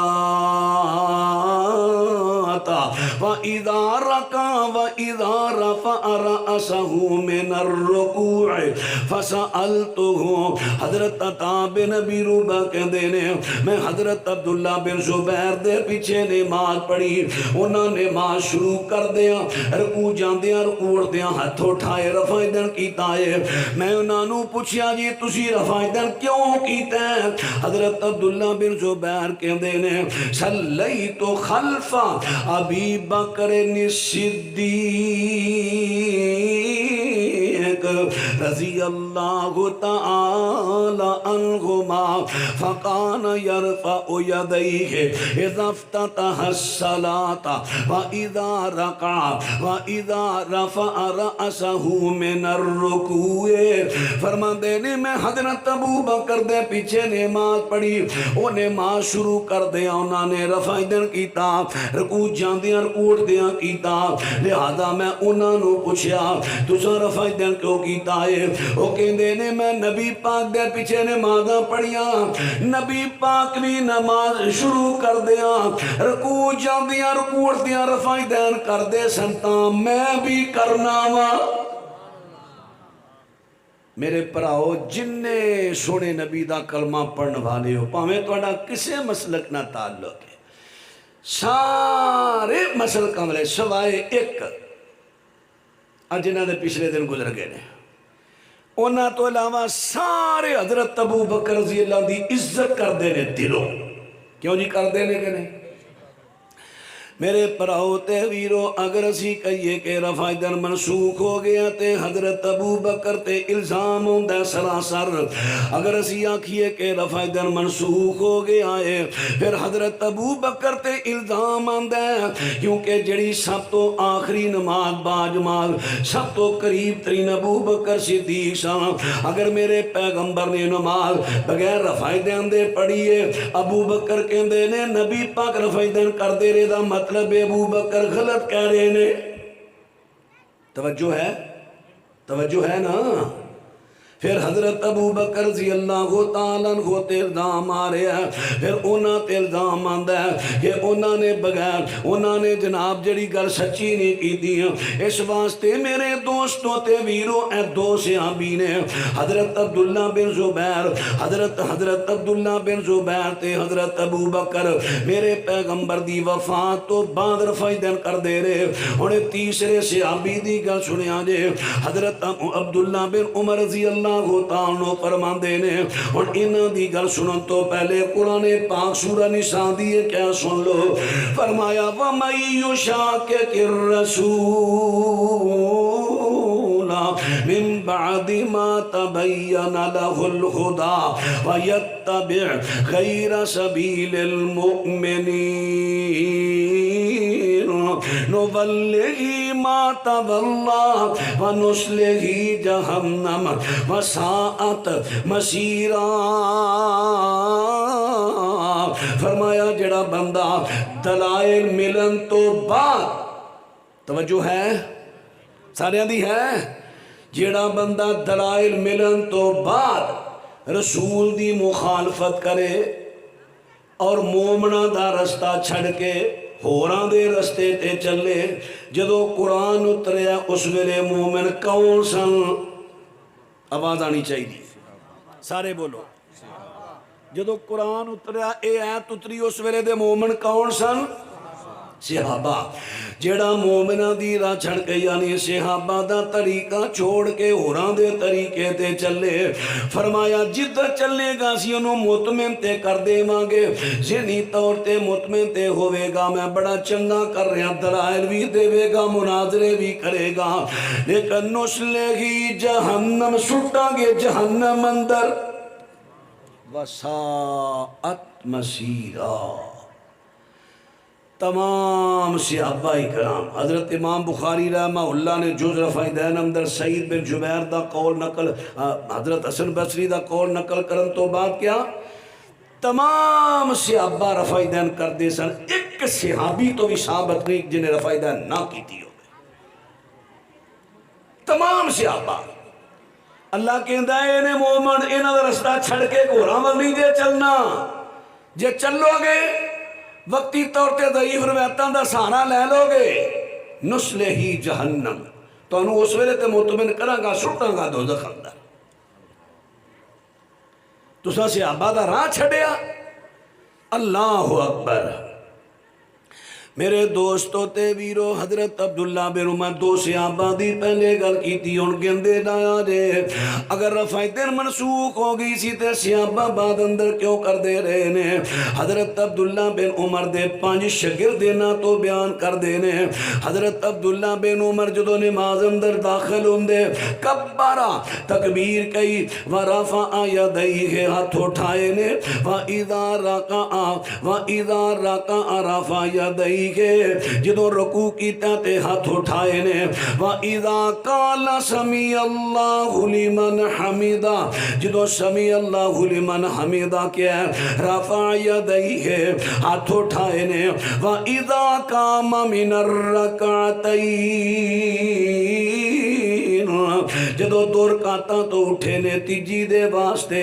وَإِذَا رَكَعَ وَإِذَا رَفَعَ رَأْسَهُ مِنَ الرُّكُوعِ فَسَأَلْتُهُ۔ حضرت عطا بن ابی ربا کہندے نے میں حضرت عبداللہ بن زبیر دے پیچھے نماز پڑھی، انہاں نماز شروع کر دیا، رکوع جاندیاں رکوع دیاں ہاتھ اٹھائے رفع دن کیتا ہے، میں انہاں نو پوچھیا جی تسی رفع دن کیوں کیتا ہے؟ حضرت عبداللہ بن زبیر کہندے نے صلیت خلف ابی بکر الصدیق رضی اللہ تعالی عنہما فکان یرفع یدیہ اذا افتتح الصلاۃ واذا رکع واذا رفع رأسہ من الرکوع۔ فرماندے نے میں حضرت ابو بکر دے پیچھے نماز پڑھی، وہ نماز شروع کر دیا، انہوں نے رفع دن کیتا، رکوع جاندیاں رکوع دیاں کیتا، لہذا میں انہوں نے پوچھیا تساں رفع دن کیوں کیتا ہے؟ وہ کہندے نے میں نبی پاک دے پیچھے نمازاں پڑھیاں، نبی پاک بھی نماز شروع کر دیا، رکوع جاندیاں رکوع دیاں رفع دن کر دے سنتاں میں بھی کرنا وا۔ میرے پراؤ جننے سونے نبی دا کلمہ پڑھن والے ہو، پاویں تہاڈا کسے مسلک نہ تعلق ہے، سارے مسلکاں والے سوائے ایک جنہاں دے پچھلے دن گزر گئے نے، انہاں تو علاوہ سارے حضرت ابو بکر رضی اللہ دی عزت کر دے نے دلوں، کیوں جی کر دے نے کہ نہیں؟ میرے پراؤ تے ویرو اگر اسی کہیے کہ رفع دن منسوخ ہو گیا تے حضرت ابو بکر تے الزام ہوندہ سراسر، اگر اسی آکھیے کہ رفع دن منسوخ ہو گیا ہے پھر حضرت ابو بکر تے الزام آندہ ہے، کیونکہ جڑی سب تو آخری نماز باجماز سب تو قریب ترین ابو بکر صدیق سان، اگر میرے پیغمبر نے نماز بغیر رفع دن دے پڑھیے، ابو بکر کہندے نے نبی پاک رفع دن کر دے رہے دا مطلب ابو بکر غلط کہہ رہے نے۔ توجہ ہے نا؟ پھر حضرت ابو بکر رضی اللہ تعالیٰ عنہ تے الزام آ رہے ہیں، پھر انہاں تے الزام آندہ ہے کہ انہاں نے بغیر انہاں نے جناب جڑی گل سچی نہیں کی دیا، اس واسطے میرے دوستوں تے ویرو اے دو صحابی نے حضرت عبداللہ بن زبیر حضرت عبداللہ بن زبیر تے حضرت ابو بکر میرے پیغمبر دی وفات تو بعد رفع دن کر دے رہے۔ انہیں تیسرے صحابی دی گل سنیا جے، حضرت عبداللہ بن عمر رضی اللہ تعالیٰ فرماندے نے، اور انہاں دی گل سنن تو پہلے قرآن پاک سورہ نساء دیئے کیا سن لو، فرمایا وَمَن يُشَاقِقِ الرَّسُولَ مِن بَعْدِ مَا تَبَيَّنَ لَهُ الْهُدَى وَيَتَّبِعْ غَيْرَ سَبِيلِ الْمُؤْمِنِينَ نُوَلِّهِ مَا تَوَلَّى وَنُصْلِهِ جَهَنَّمَ وَسَاءَتْ مَصِيرًا۔ فرمایا جڑا بندہ دلائل ملن تو بعد، توجہ ہے سارے دی ہے، جڑا بندہ دلائل ملن تو بعد رسول دی مخالفت کرے اور مومنہ دا رستہ چھڑ کے ہوراں دے رستے تے چلے، جدو قرآن اتریا اس ویلے مومن کون سن؟ آواز آنی چاہیے، سارے بولو، جدو قرآن اتریا اے آیت اتری اس ویلے دے مومن کون سن؟ صحابہ۔ جڑا مومنہ دی راہ چھڑ کے یعنی صحابہ دا طریقہ چھوڑ کے ہوراں دے طریقے تے چلے، فرمایا جدھر چلے گا سی انہوں مطمئن تے کر دے مانگے، ذہنی طور تے مطمئن تے ہوئے گا میں بڑا چنگا کر رہا، دلائل بھی دے گا، مناظرے بھی کرے گا، لیکن نُسْلِهِ جہنم سٹا گے جہنم اندر وَسَاءَتْ مَصِيرًا۔ تمام صحابہ اکرام، حضرت امام بخاری رحمہ اللہ نے جز رفع دین اندر سعید بن جبیر دا قول نقل، حضرت حسن بصری دا قول نقل کرن تو بعد کیا تمام صحابہ رفع دین کر دے سن، ایک صحابی تو بھی ثابت نہیں جنہیں رفع دین نہ کی تھی ہو، تمام صحابہ۔ اللہ کہندہ ہے انہیں مومن انہاں دا رستہ چھڑ کے گھوڑا ولی دے چلنا، جے چلو گے وقتی طور تے ضعیف روایتاں دا سہارا لے لو گے نسلہ ہی جہنم تو انہوں اس ویلے تے مطمئن کراں گا سٹاں گا دوزخ اندر تساں صحابہ دا راہ چھڑیا اللہ اکبر میرے دوستو تے ویرو حضرت عبداللہ بن عمر دو صحابہ دی پہلے گل کی تھی ان گندے ڈایا جے اگر رفع دین منسوخ ہو گئی سی تے صحابہ بعد اندر کیوں کر دے رہے نے حضرت عبداللہ بن عمر دے 5 شاگرد نہ تو بیان کر دے نے حضرت عبداللہ بن عمر جدو نماز اندر داخل ہوندے کبارا تکبیر کئی ورفع یدیہ ہاتھ اٹھائے نے وَإِذَا رَكَعَ رَفَعَ یدیہ جدو رکوع کیتا تے ہاتھ اٹھائے نے وَإِذَا قَالَ سَمِعَ اللَّهُ لِمَنْ حَمِدَهُ جدو سمیع اللہ لمن حمیدہ کیا ہے رفع یدیہ ہاتھ اٹھائے نے وَإِذَا قَامَ مِنَ الرَّكْعَتَيْنِ جدو 2 رکعتاں تو اٹھے نے تیجی دے واسطے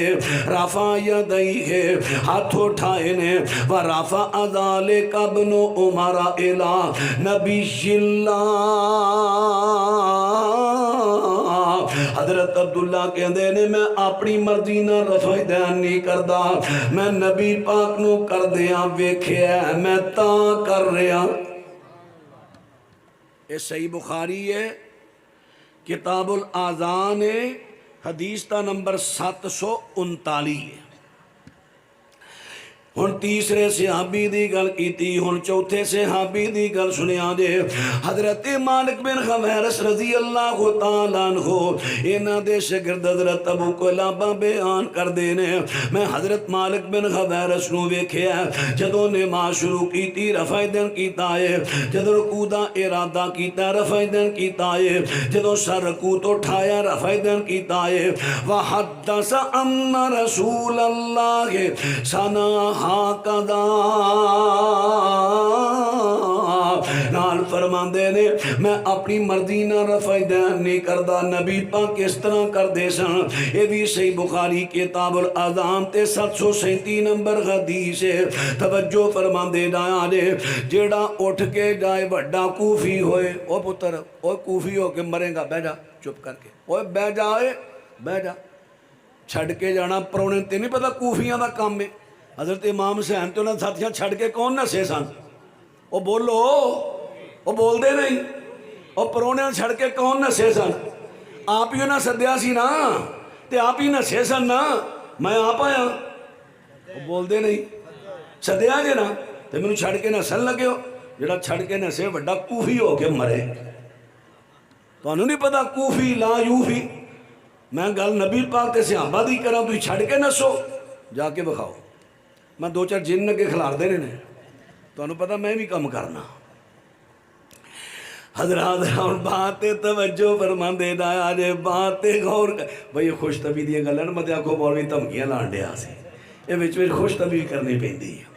رفع یدیہ ہاتھ اٹھائے نے وَرَفَعَ ذَلِكَ ابْنُ عمر الى نبی اللہ حضرت عبداللہ کہندے نے میں اپنی مرضی نہ رفع دین نہیں کردا میں نبی پاک نو کر دیاں ویکھیا میں تاں کر رہا یہ صحیح بخاری ہے کتاب الاذان حدیث تا نمبر 739 ہے ہن تیسرے صحابی دی گل کیتی ہن چوتھے صحابی دی گل سنیا جے حضرت مالک بن حویرث رضی اللہ تعالیٰ عنہ انہاں دے شاگرد حضرت ابو قلابہ بیان کر دینے میں حضرت مالک بن حویرث نو ویکھیا جدوں نماز شروع کیتی رفع دین کیتا ہے جدوں رکوع دا ارادہ کیتا رفع دین کیتا ہے جدوں سر رکوع تو اٹھایا رفع دین کیتا ہے وحدث ان رسول اللہ ثنا نال فرماندے نے میں اپنی مرضی نہ رفع دین نہیں کردا نبی پاک اس طرح کر دے سن یہ بھی صحیح بخاری کتاب الاذان تے 737 نمبر حدیث ہے توجہ فرماندے ڈایا جے جیڑا اٹھ کے جائے بڑا کوفی ہوئے او پتر او کوفی ہو کے مرے گا بہ جا چپ کر کے اوے بہ جائے بہ جا چھڑ کے جانا پرونے تے نہیں پتا کوفیاں دا کام ہے حضرت امام حسین تو انہاں ساتھیاں چھڑ کے کون نسے سن او بولو او بول دے نہیں او پرونے چھڑ کے کون نسے سن آپ ہی انہاں سدیا سی نا تے آپ ہی نسے سن نا میں آپ آیا او بول دے نہیں سدیا جے نا تے میں چھڑ کے نسل لگے ہو جڑا چھڑ کے نسے وڈا کوفی ہو کے مرے تو انہوں نہیں پتا کوفی لا یوفی میں گل نبی پاک تے صحابہ دی کرا تو چھڑ کے نسو جا کے بخاؤ میں 2-4 جن کے کھلار دے رہے تو انہوں پتا میں بھی کم کرنا حضرات ہوں باتیں توجہ فرمان دے دایا جے باتیں غور بھئی خوش طبی دیا گلن مدیا کو مولوی تمکیاں لانڈے آسے یہ بچ خوش طبی کرنی پیندی ہے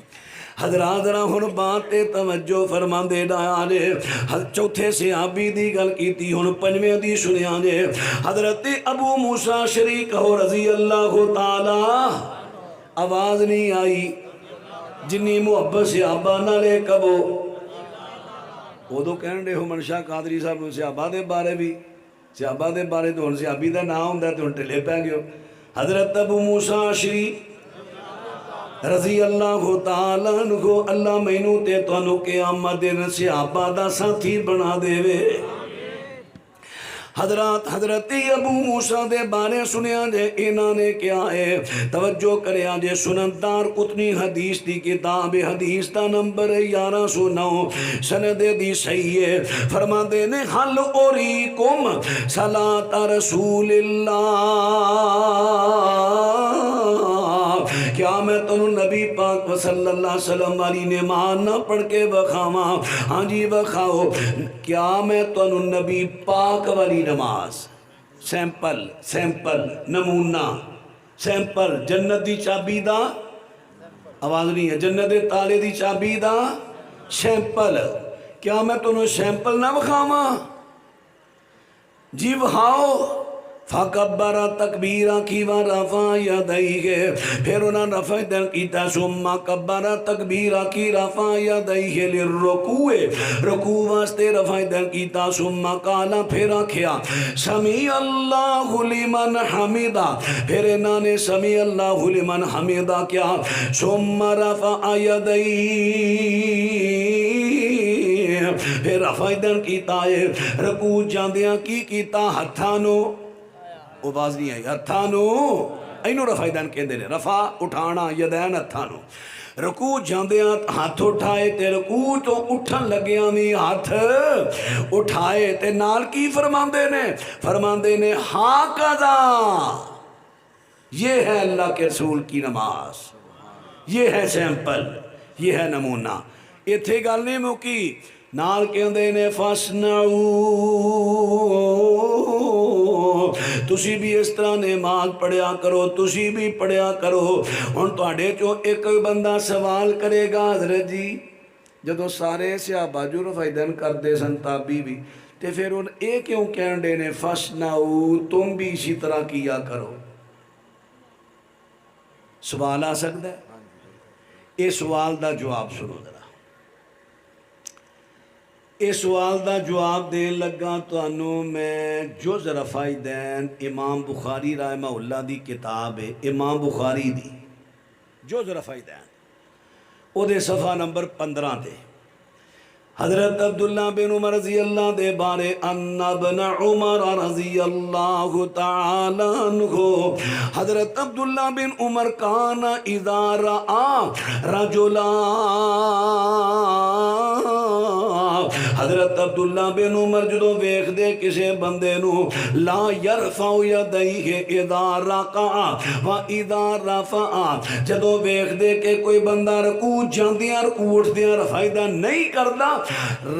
حضرات ہوں باتیں توجہ فرمان دے دایا جے چوتھے صحابی دی گل کیتی ہوں پنجویں دی سنیا جے حضرت ابو موسیٰ شریک ہو رضی اللہ تعالیٰ آواز نہیں آئی جنی محبت صحابہ نہ لے کبو وہ تو کہن رہے ہو منشاہ قادری صاحب نے صحابہ دے بارے بھی صحابہ دے بارے تو ان صحابی دا نام ہوندہ ہے تو ان ٹلے پہ گئے حضرت ابو موسیٰ شریف رضی اللہ تعالیٰ عنہ اللہ مینو تے تو انہوں قیامت دن صحابہ دا ساتھی بنا دے وے حضرت ابو موسیٰ دے بارے سنیا جے انہوں نے کیا ہے توجہ کریا جے سنندار قطنی حدیث دی کتاب حدیث دا نمبر 1109 سند دی صحیح ہے فرما دے نے حل اوریکم صلاة رسول اللہ کیا میں تنہوں نبی پاک صلی اللہ علیہ وسلم والی نماز نہ پڑھ کے بخاواں ہاں جی بخاؤ کیا میں تنہوں نبی پاک والی نماز سیمپل نمونہ سیمپل جنت دی چابی دا آواز نہیں ہے جنت دے تالے دی چابی دا سیمپل کیا میں تنہوں سیمپل نہ بخاواں جی بخاؤ فکبر تکبیرا کی ورفع یدیہ، پھر انہوں نے رفع دین کیتا، ثم کبر تکبیرا کی رفع یدیہ للرکوع، رکوع واسطے رفع دین کیتا، ثم قال پھر آکھیا سمیع اللہ لمن حمدہ، پھر انہوں نے سمیع اللہ لمن حمدہ کیا، ثم رفع یدیہ، پھر رفع دین کیتا ہے، رکوع جاندیاں کی کیتا، ہتھانو آواز نہیں آئی، ہتھانو اینو رفع دین کہندے نے، رفع اٹھانا، یدین ہتھانو، رکوع جاندیاں ہاتھ اٹھائے تے رکوع تو اٹھن لگیاں بھی ہاتھ اٹھائے تے نال کی فرماندے نے ہاکذا، یہ ہے اللہ کے رسول کی نماز، یہ ہے سیمپل، یہ ہے نمونہ۔ ایتھے گل نہیں مکی، نال کہندے نے فَاسْنَعُوا، تسی بھی اس طرح نماز پڑھیا کرو، تسی بھی پڑھیا کرو۔ ہن تواڈے چوں ایک بندہ سوال کرے گا، حضرت جی جدوں سارے صحابہ جو رفع دین کردے سن تابعی بھی، تے پھر ان اے کیوں کہن دے نے فَاسْنَعُوا، تم بھی اسی طرح کیا کرو؟ سوال آ سکتا ہے؟ اس سوال دا جواب سنو ذرا، اس سوال دا جواب دین لگا تانوں میں جز رفع دین امام بخاری رحمہ اللہ دی کتاب ہے، امام بخاری دی جز رفع دین، او دے صفحہ نمبر 15 دے حضرت عبداللہ بن عمر رضی اللہ دے بارے ان ابن عمر رضی اللہ تعالی عنہ، حضرت عبداللہ بن عمر کان اذا رآ رجلا، حضرت عبداللہ بن عمر جدو ویکھ دے کسے بندے نو لا یرفع یدیہ اذا رکع و اذا رفع، جدو ویکھ دے کہ کوئی بندہ رکوع جاندیاں رکوع اٹھدیاں رفع دین نہیں کردا،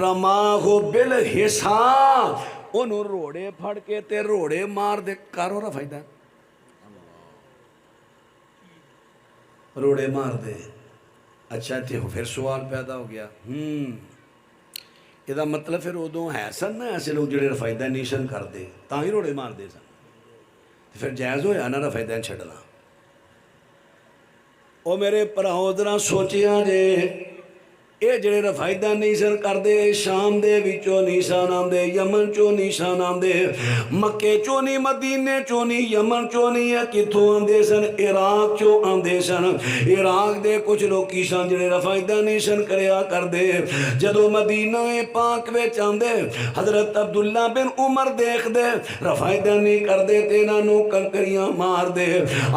رماہ بالحصا، انہوں روڑے پھڑ کے تے روڑے مار دے، کرو رفع دین، روڑے مار دے۔ اچھا تے پھر سوال پیدا ہو گیا، یہ مطلب پھر ادو ہے سن نا ایسے لوگ جڑے رفع دین نہیں سن کردے تاں ہی روڑے مار دے سن، پھر جائز ہویا نا رفع دین چھڑنا؟ او میرے پراہودرہ سوچیاں جے، اے جڑے رفع دین نہیں سن کردے، شام دے وچوں نہیں سن آندے، یمن چوں نہیں سن آندے، مکے چوں نہیں، مدینے چوں نہیں، یمن چوں نہیں، ہے کتھوں آندے سن؟ عراق چوں آندے سن۔ عراق دے کچھ لوگ کی سن جڑے رفع دین نہیں سن کریا کردے، جدو مدینہ پاک وچ آندے حضرت عبداللہ بن عمر دیکھ دے رفع دین نہیں کردے تے انہاں نوں کنکریاں مار دے،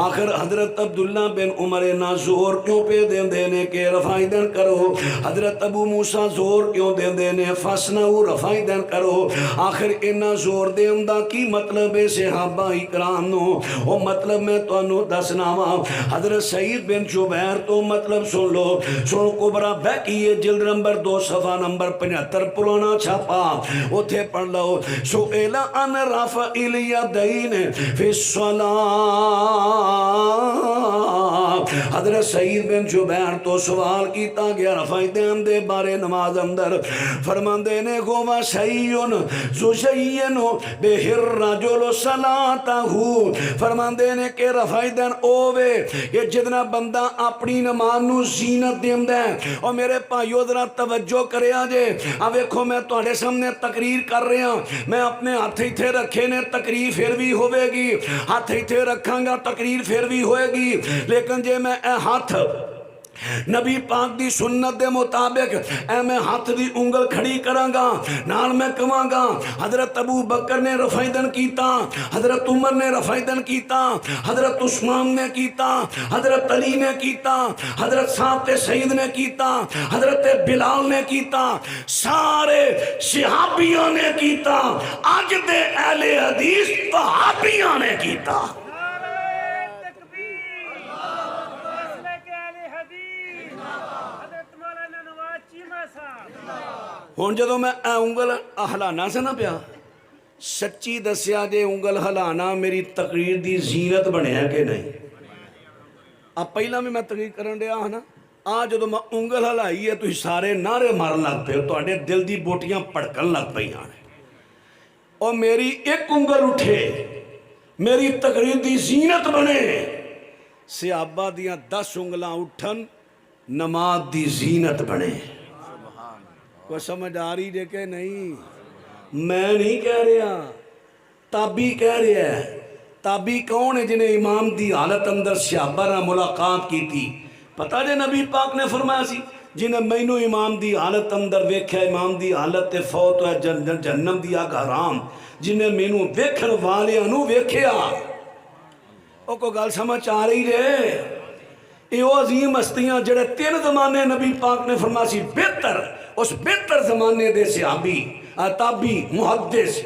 آخر حضرت عبداللہ بن عمر انہاں زور کیوں پہ دیندے نے کہ رفع دین کرو؟ حضرت ابو موسیٰ زور کیوں دیندے نے فَاسْنَعُوا رفع دین کرو؟ آخر انہاں زور دین دا کی مطلب ہے صحابہ اکرام نو؟ او مطلب میں تانوں دسنا وا، حضرت سعید بن جبیر تو مطلب سن لو، سن کبرا بیکیے جلد نمبر 2 صفحہ نمبر 75 پرانا چھاپا، اتھے پڑھ لو، سئل عن رفع الیدین فی الصلاۃ، حضرت سعید بن جبیر تو سوال کیتا گیا رفع دین دے بارے نماز اندر، فرماندے نے گوا شیئن زشین بہ الرجل صلاتہ، فرماندے نے کہ رفع دین اوے یہ جتنا بندہ اپنی نماز نو زینت دیندہ ہے۔ اور میرے بھائیو ذرا توجہ کرے آجے، اب دیکھو میں تواڈے سامنے تقریر کر رہے ہیں، میں اپنے ہاتھ ہتھے رکھے نے تقریر پھر بھی ہوئے گی، ہاتھ ہتھے رکھاں گا تقریر پھر بھی ہوئے گی، لیکن جے میں اے ہاتھ نبی پاک دی سنت دے مطابق اے میں ہاتھ دی انگل کھڑی کراں گا، نال میں کہاں گا حضرت ابو بکر نے رفع دین کیتا، حضرت عمر نے رفع دین کیتا، حضرت عثمان نے کیتا، حضرت علی نے کیتا، حضرت صاحب سعید نے کیتا، حضرت بلال نے کیتا، سارے صحابیوں نے کیتا، آج دے اہل حدیث وہابیوں نے کیتا۔ ہون جدو میں انگل ہلانا سے نہ پیا، سچی دسیا جے انگل ہلانا میری تقریر دی زینت بنے ہے کہ نہیں؟ اب پہلا بھی میں تقریر کرن دیا ہاں نا، آج جدو میں انگل ہلائی ہے تو سارے نعرے مارن لگ پہ، تو آڑے دل دی بوٹیاں پڑکن لگ پہ آنے، اور میری ایک انگل اٹھے میری تقریر دی زینت بنے، صحابہ دیاں 10 انگلاں اٹھن نماز دی زینت بنے۔ کوئی سمجھ آ رہی جے کہ نہیں؟ میں نہیں کہہ رہا، تابعی کہہ رہا ہے۔ تابعی کون ہے؟ جنہیں امام دی حالت اندر صحابہ نہ ملاقات کی تھی۔ پتہ جے نبی پاک نے فرمایا سی جنہیں مینو امام دی حالت اندر ویکھیا، امام دی حالت تے فوت ہوئے جہنم دی آگ حرام، جنہیں مینو ویکھن والیاں نو ویکھیا۔ او کو گل سمجھ آ رہی رہے؟ یہ وہ عظیم ہستیاں جڑے 3 زمانے نبی پاک نے فرمایا سی بہتر، اس بہتر زمانے دے صحابی تابعی محدث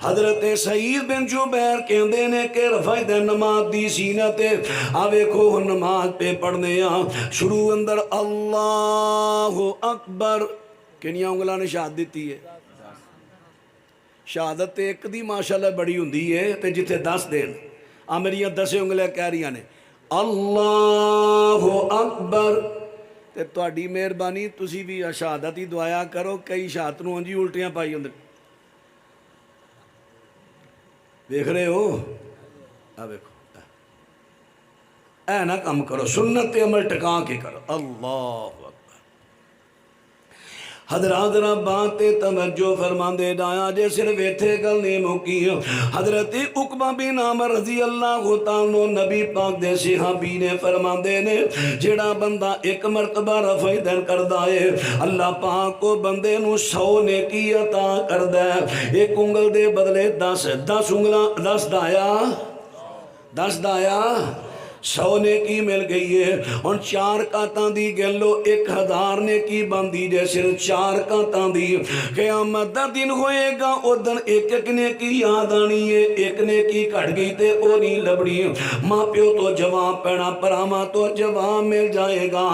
حضرت سعید بن جبیر کہندے نے کہ رفعت نماز دی زینت آویکھو نماز پہ پڑھنے شروع اندر اللہ اکبر کنیاں انگلاں نے شہادت دیتی ہے؟ شہادت ایک دی ماشاءاللہ بڑی ہوندی ہے تے جتھے 10 دین میریاں 10 انگلیاں کہہ رہی نے اللہ اکبر۔ تے تہاڈی مہربانی تسی بھی شہادت ہی دعایا کرو، کئی شہادت نوں انجی الٹیاں پائی ہوندے دیکھ رہے ہو؟ دیکھو اے نہ کم کرو، سنت عمل ٹکا کے کرو۔ اللہ اکبر۔ حضرات ذرا بات توجہ فرماندے جایا جے صرف ایتھے گل نہیں مکی۔ حضرت عقبہ بن عامر رضی اللہ تعالیٰ عنہ نبی پاک دے صحابی نے فرماندے نے جڑا بندہ ایک مرتبہ رفع دین کردا ہے اللہ پاک کو بندے نو 100 نیکی عطا کردا ہے۔ ایک انگل دے بدلے 10 انگلاں 10 دایا 100 نیکی مل گئی ہے۔ اور 4 رکعتاں دی گلو 1000 نیکی بندی جے صرف 4 رکعتاں دی۔ قیامت دا دن ہوئے گا او دن ایک نیکی یاد آنی ہے، ایک نیکی کٹ گئی تے او نہیں لبڑی۔ ماں پیو تو جواب پینا، پراما تو جواب مل جائے گا۔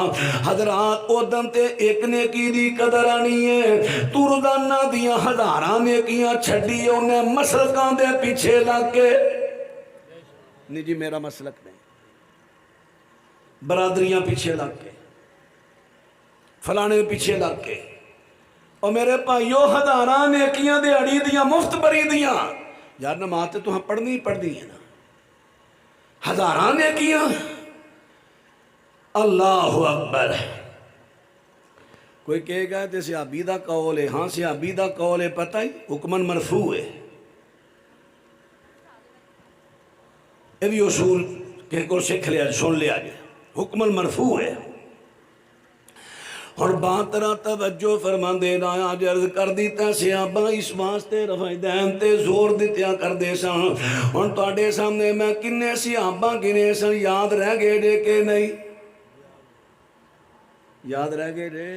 حضرات او دن تے ایک نیکی دی قدر آنی ہے۔ تو روزانہ دیاں 1000 نیکیاں چھڈی انہیں مسلکاں دے پیچھے لگ کے نہیں جی میرا مسلک نہیں، برادریاں پیچھے لگ کے، فلانے پیچھے لگ کے، اور میرے بھائیو 1000 نیکیاں دیہڑی دیاں مفت بری دیاں یار نماز تے تو ہم پڑھنی ہی پڑھنی ہے نا۔ 1000 نیکیاں اللہ اکبر۔ کوئی کہے گا تے صحابی دا قول ہے، ہاں صحابی دا قول ہے، پتہ ہی حکمن مرفوع ہے۔ یہ بھی اصول کہ کو سکھ لیا سن لیا جائے، حکمن مرفوع ہے۔ اور بات طرح توجہ فرمان دے رہا آج عرض کر دیتا صحابہ اس واسطے رفع دین تے زور دیتیا کر دے سان۔ اور تواڈے سامنے میں کنے صحابہ گنے سن یاد رہ گئے جے کہ نہیں؟ یاد رہ گئے جے؟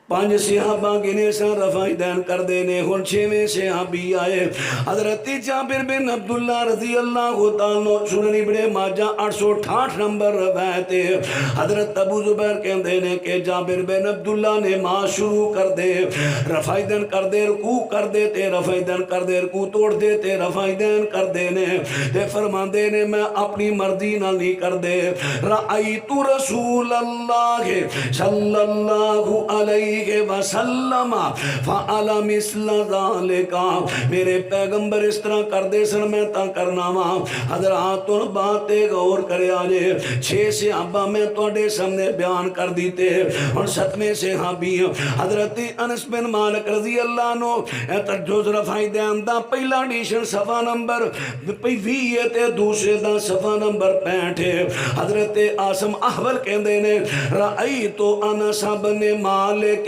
5 صحابہ گنے سن رفع دین کر دینے۔ ہن 6ویں صحابی آئے حضرت جابر بن عبداللہ رضی اللہ تعالیٰ سنن ابن ماجہ 868 نمبر روایت ہے۔ حضرت ابو زبیر کہندے نے کہ جابر بن عبداللہ نے نماز شروع کر دے، رفع دین کر دے، رکوع کر دے تے رفع دین کر دے، رکوع توڑ دے تے رفع دین کر دینے تے فرماندے نے میں اپنی مرضی نہ نہیں کر دے۔ رأیت رسول اللہ صلی اللہ علیہ وسلم فعل مثل ذالک، میرے پیغمبر اس طرح کر دے سن میں تا کرنا وا۔ حضرات باتیں غور کرے آجے 6 صحابہ میں توڑے سامنے بیان کر دیتے۔ اور 7ویں صحابی حضرت انس بن مالک رضی اللہ عنہ تجوز رفع دین دا پہلا ایڈیشن صفحہ نمبر 20 تے دوسرے دا صفحہ نمبر 65۔ حضرت عاصم احول کہندے نے رأیت انس بن مالک،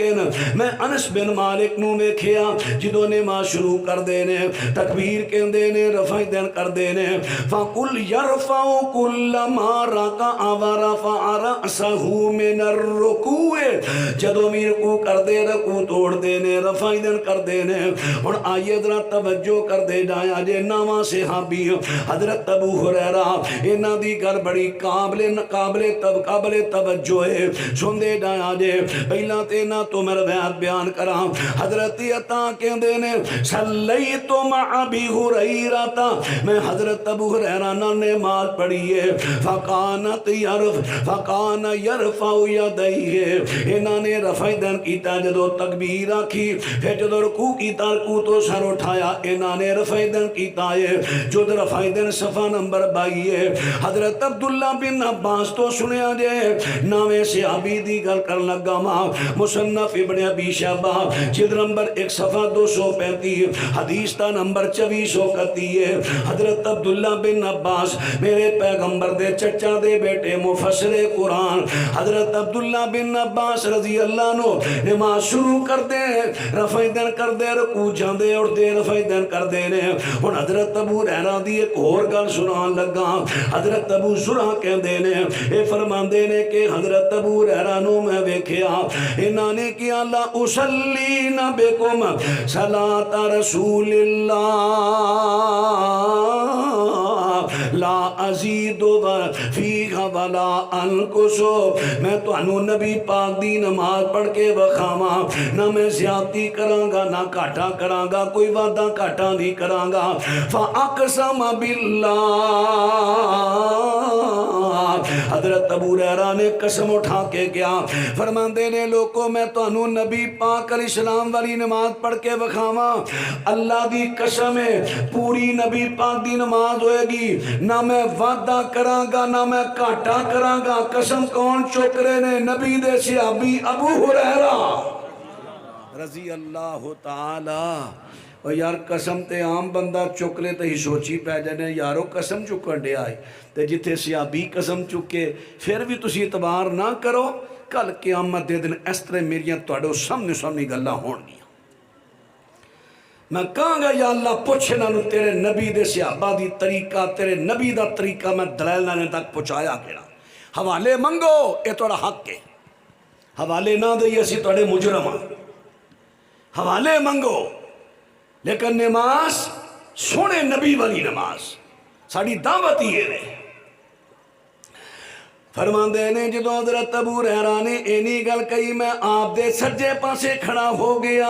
میں انس بن مالک نو ویکھیا جدوں نماز شروع کر دینے تکبیر کہندے نے رفع دین کر دینے فَقُلْ يَرْفَعُ كُلَّ مَا رَكَعَ وَرَفَعَ رَأْسَهُ مِنَ الرُّكُوعِ، جدوں بھی رکوع کر دے رکوع توڑ دینے رفع دین کر دینے۔ اور آئیے ذرا توجہ کر دے جایا جے 9واں صحابی حضرت ابو ہریرہ، انہاں دی گل بڑی قابل توجہ ہے، سن دے جایا جے پہلا تے انہاں تو میں روایت بیان کراں حضرت عطا کہندے نے صلیت مع ابی ہریرہ میں حضرت ابو ہریرہ نے نماز پڑھی ہے فکان یرفع یدیہ انہاں نے رفع دن کیتا جدو تکبیر آکھی پھر جدو رکوع کیتا رکوع تو سر اٹھایا انہاں نے رفع دن کیتا ہے جد رفع دن صفحہ نمبر 22 ہے حضرت عبداللہ بن عباس تو سنیا جائے نامے صحابی دی گل کر لگا ماں مصنف ابن ابی شیبہ جلد نمبر 1 صفحہ 235 حدیث تا نمبر 2431 ہے حضرت عبداللہ بن عباس میرے پیغمبر دے چچا دے بیٹے مفسر قرآن حضرت عبداللہ بن عباس رضی اللہ عنہ نماز شروع کر دے رفع دن کر دے رکوع جاندے اور دے رفع دن کر دے نے ہن حضرت ابو ہریرہ دی ایک اور گل سنان لگا حضرت ابو زرع کہندے نے اے فرماندے نے کہ حضرت ابو ہریرہ نو میں ویکھیا انہاں نے کیا لا اسلین بکم صلاۃ رسول اللہ لا ازید فیہ ولا انقص میں تو انو نبی پاک دی نماز پڑھ کے وکھاواں نہ میں زیادتی کراں گا نہ گھاٹا کراں گا کوئی وعدہ گھاٹا نہیں کراں گا فاقسم باللہ حضرت ابو ہریرہ نے قسم اٹھا کے کیا فرماندے نے لوگوں میں تو انو نبی پاک علیہ السلام والی نماز پڑھ کے وکھاواں اللہ دی قسم ہے پوری نبی پاک دی نماز ہوئے گی نہ میں وعدہ کراں گا نہ میں گھاٹا کراں گا قسم کون چک رہے نے نبی دے صحابی ابو ہریرہ رضی اللہ تعالی اور یار قسم تے عام بندہ چک لے تو ہی سوچی پہ جانے یارو قسم چکن دے آئے تے جتھے صحابی قسم چکے پھر بھی تسی اعتبار نہ کرو کل قیامت دے دن اس طرح میریاں تواڈے سامنے گلاں ہون گیاں میں کہاں گا یا اللہ پوچھنا نو تیرے نبی دے صحابہ دی طریقہ تیرے نبی دا طریقہ میں دلائل نہ تک پہنچایا کیڑا حوالے منگو اے تواڈا حق ہے حوالے نہ دئیے اسی تواڈے مجرم ہاں حوالے منگو لیکن نماز سونے نبی والی نماز ساڑی دعوت ہی ہے فرماندے نے جدو حضرت ابو ہریرہ نے اینی گل کہی میں آپ دے سجے پاسے کھڑا ہو گیا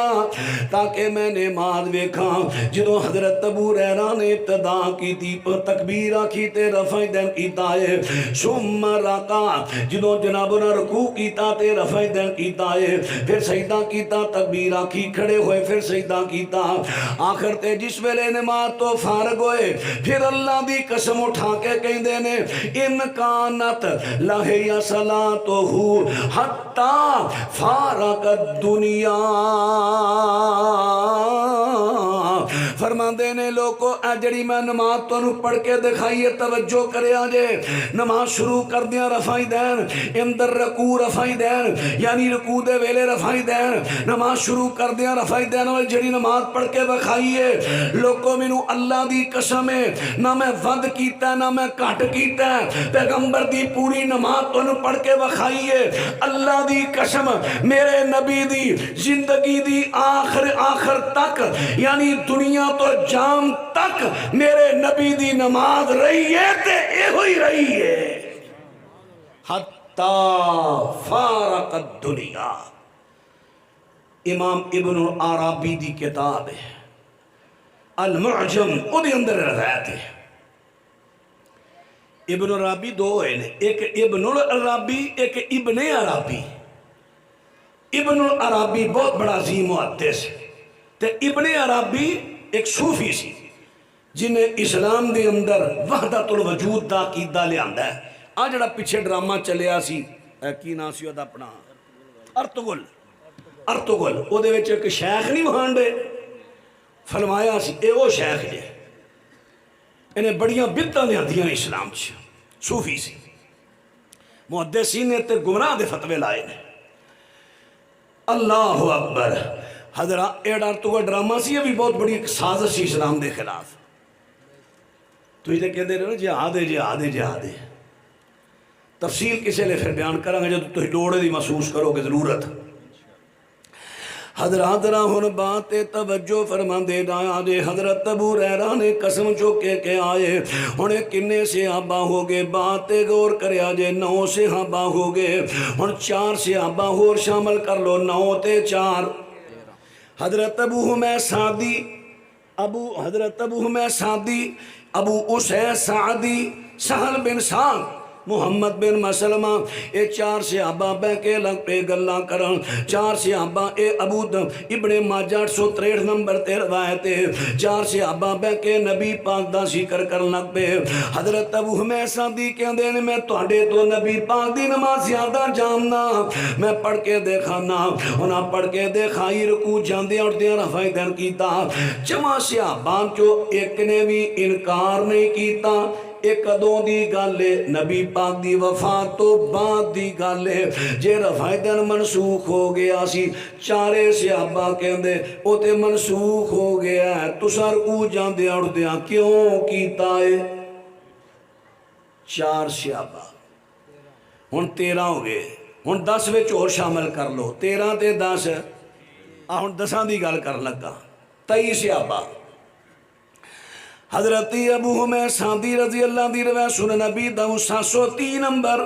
تاکہ میں نماز ویکھاں جدو حضرت ابو ہریرہ نے ابتدا کی تھی تکبیر آکھی تے رفع دن کیتا ہے ثم رکع جدو جناب نے رکوع کیتا تے رفع دن کیتا ہے پھر سجدہ کیتا تکبیر آکھی کھڑے ہوئے پھر سجدہ کیتا آخر تے جس ویلے نماز تو فارغ ہوئے پھر اللہ دی قسم اٹھا کے کہندے نے امکانت لہی صلاتہ حتی فارق الدنیا فرماندے نے لوگو اے جڑی میں نماز تو انہوں پڑھ کے دکھائیے توجہ کرے آجے نماز شروع کر دیا رفعی دین اندر رکوع رفعی دین یعنی رکوع دے ویلے رفعی دین نماز شروع کر دیا رفعی دین اور جڑی نماز پڑھ کے دکھائیے لوگو منو اللہ دی قسم ہے نہ میں ود کیتا ہے نہ میں کٹ کیتا ہے پیغمبر دی پوری نماز تو انہوں پڑھ کے دکھائیے اللہ دی قسم میرے نبی دی زندگی دی آخر تک یعنی دنیا تو جام تک میرے نبی دی نماز رہی ہے تے اے ہوئی رہی ہے حتی فارق الدنیا امام ابن العربی دی کتاب ہے المعجم او دی اندر روایت ہے ابن عربی دو ہیں ایک ابن العربی ایک ابن عربی ابن العربی بہت بڑا عظیم محدث ہے تے ابن عربی ایک صوفی سی جنہیں اسلام دے اندر وحدت الوجود دا عقیدہ لے آندا ہے آج جڑا پیچھے ڈرامہ چلیا سی کی نام سی دا اپنا ارطغرل او دے وچ ایک شیخ نہیں وہانڈے فرمایا سی اے وہ شیخ جے انہیں بڑیاں بدعتاں لیاندیاں اسلام چ صوفی سی محدثین نے تے گمراہ دے فتوے لائے نے اللہ اکبر حضرات ایڈار تو وہ ڈرامہ سی ابھی بہت بڑی ایک سازش سی اسلام دے خلاف تو یہ کہہ دے رہے نا جہاد ہے تفصیل کسے لے پھر بیان کریں گے جو تو ہی ڈوڑے دی محسوس کرو گے ضرورت حضرات ذرا ہن بات توجہ فرماندے جایا جے حضرت ابو ہریرہ نے قسم چوکے کے آئے ہن کنے صحابہ ہو گئے بات غور کریا جے 9 صحابہ ہو گئے ہن 4 صحابہ اور شامل کر لو 9 تے 4 حضرت ابو حمید سعدی حضرت ابو حمید سعدی ابو اسید سعدی سہل بن سعد محمد بن مسلمہ اے 4 صحابہ بہ کے لگ پہ گلاں کرن 4 صحابہ اے ابو ابن ماجہ 863 نمبر تے روایت ہے 4 صحابہ بہ کے نبی پاک دا ذکر کرن لگ پہ حضرت ابو حمید سعدی کہندے نے میں تواڈے تو نبی پاک دی نماز زیادہ جاننا میں پڑھ کے دیکھانا انہاں پڑھ کے دیکھائی رکوع جاندے اٹھدے رفع دین کیتا جمع صحابہ چو ایک نے بھی انکار نہیں کیتا ایک ادوں دی گالے نبی پاک دی وفات تو بعد دی گالے جے رفع دین منسوخ ہو گیا سی 4 صحابہ کہندے او تے منسوخ ہو گیا ہے تساں رکوع جاندے اٹھدے کیوں کیتا ہے 4 صحابہ ہن 13 ہو گئے ہن 10 وچ اور شامل کر لو 13 تے 10 ہن 10 دی گل کر لگا 23 صحابہ حضرت ابو حمید سعدی رضی اللہ دی روایت سنن نبی دا 703 نمبر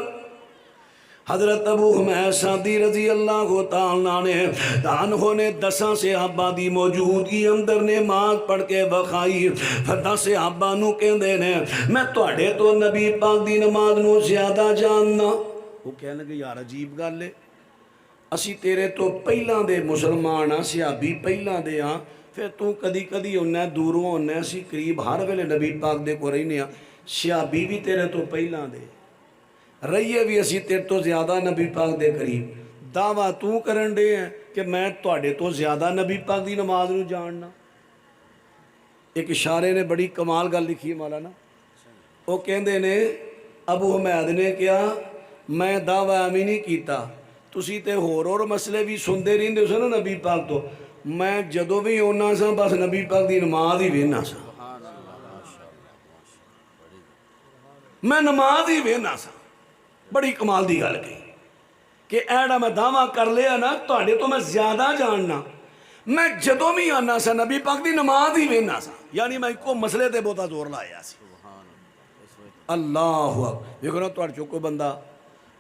حضرت ابو حمید سعدی رضی اللہ عنہ نے 10 صحابہ دی موجودگی اندر نماز پڑھ کے بخائی پھر 10 صحابہ نو کہندے نے میں تواڈے تو نبی پاک دی نماز نو زیادہ جاننا وہ کہنے لگے یار عجیب گل ہے اسی تیرے تو پہلاں دے مسلمان ہاں صحابی پہلاں دے ہاں پھر تو کدی کدی ہونا ہے دوروں ہونا ہے اسی قریب ہر ویلے نبی پاک دے کو رہنے ہاں صحابی بھی تیرے تو پہلاں دے رہیے بھی اسی تیرے تو زیادہ نبی پاک دے قریب دعویٰ تو کرن دے ہیں کہ میں تواڈے تو زیادہ نبی پاک دی نماز نو جاننا ایک اشارے نے بڑی کمال گل لکھی مولانا وہ کہندے نے ابو حمید نے کیا میں دعویٰ امی نہیں کیتا تسی تے اور مسئلے بھی سندے رہندے ہو نا نبی پاک تو میں جدو بھی ہونا سا بس نبی پاک دی نماز ہی وینا سا میں نماز ہی وینا سا بڑی کمال دی گل کہی کہ ایڈا میں دعویٰ کر لیا نا تواڈے تو میں زیادہ جاننا میں جدو بھی آنا سا نبی پاک دی نماز ہی وینا سا یعنی میں کو مسئلے تے بہتا زور لایا سی اللہ دیکھو نا تواڈے چو کوئی بندہ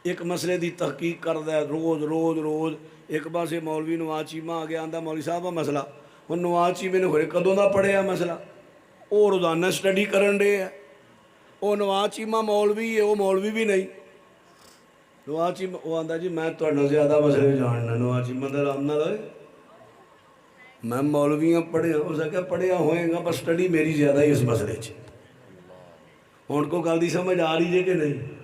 ایک مسئلے دی تحقیق کردا ہے روز ایک پاسے مولوی نواز چیمہ آ گیا آندا مولوی صاحب مسئلہ وہ نواز چیمے نے ہوئے کدوں دا پڑھے مسئلہ وہ روزانہ سٹڈی کرن دے ہے وہ نواز چیمہ مولوی ہے وہ مولوی بھی نہیں نواز چیمہ وہ آندا جی میں تواڈے زیادہ مسئلے جاننا نواز چیمہ دا رام نہ لائے میں مولویاں پڑھے ہوں اسے کہا پڑھے ہوئیں گا پر سٹڈی میری زیادہ ہی اس مسئلے چھے ان کو گل دی سمجھ آ رہی ہے کہ نہیں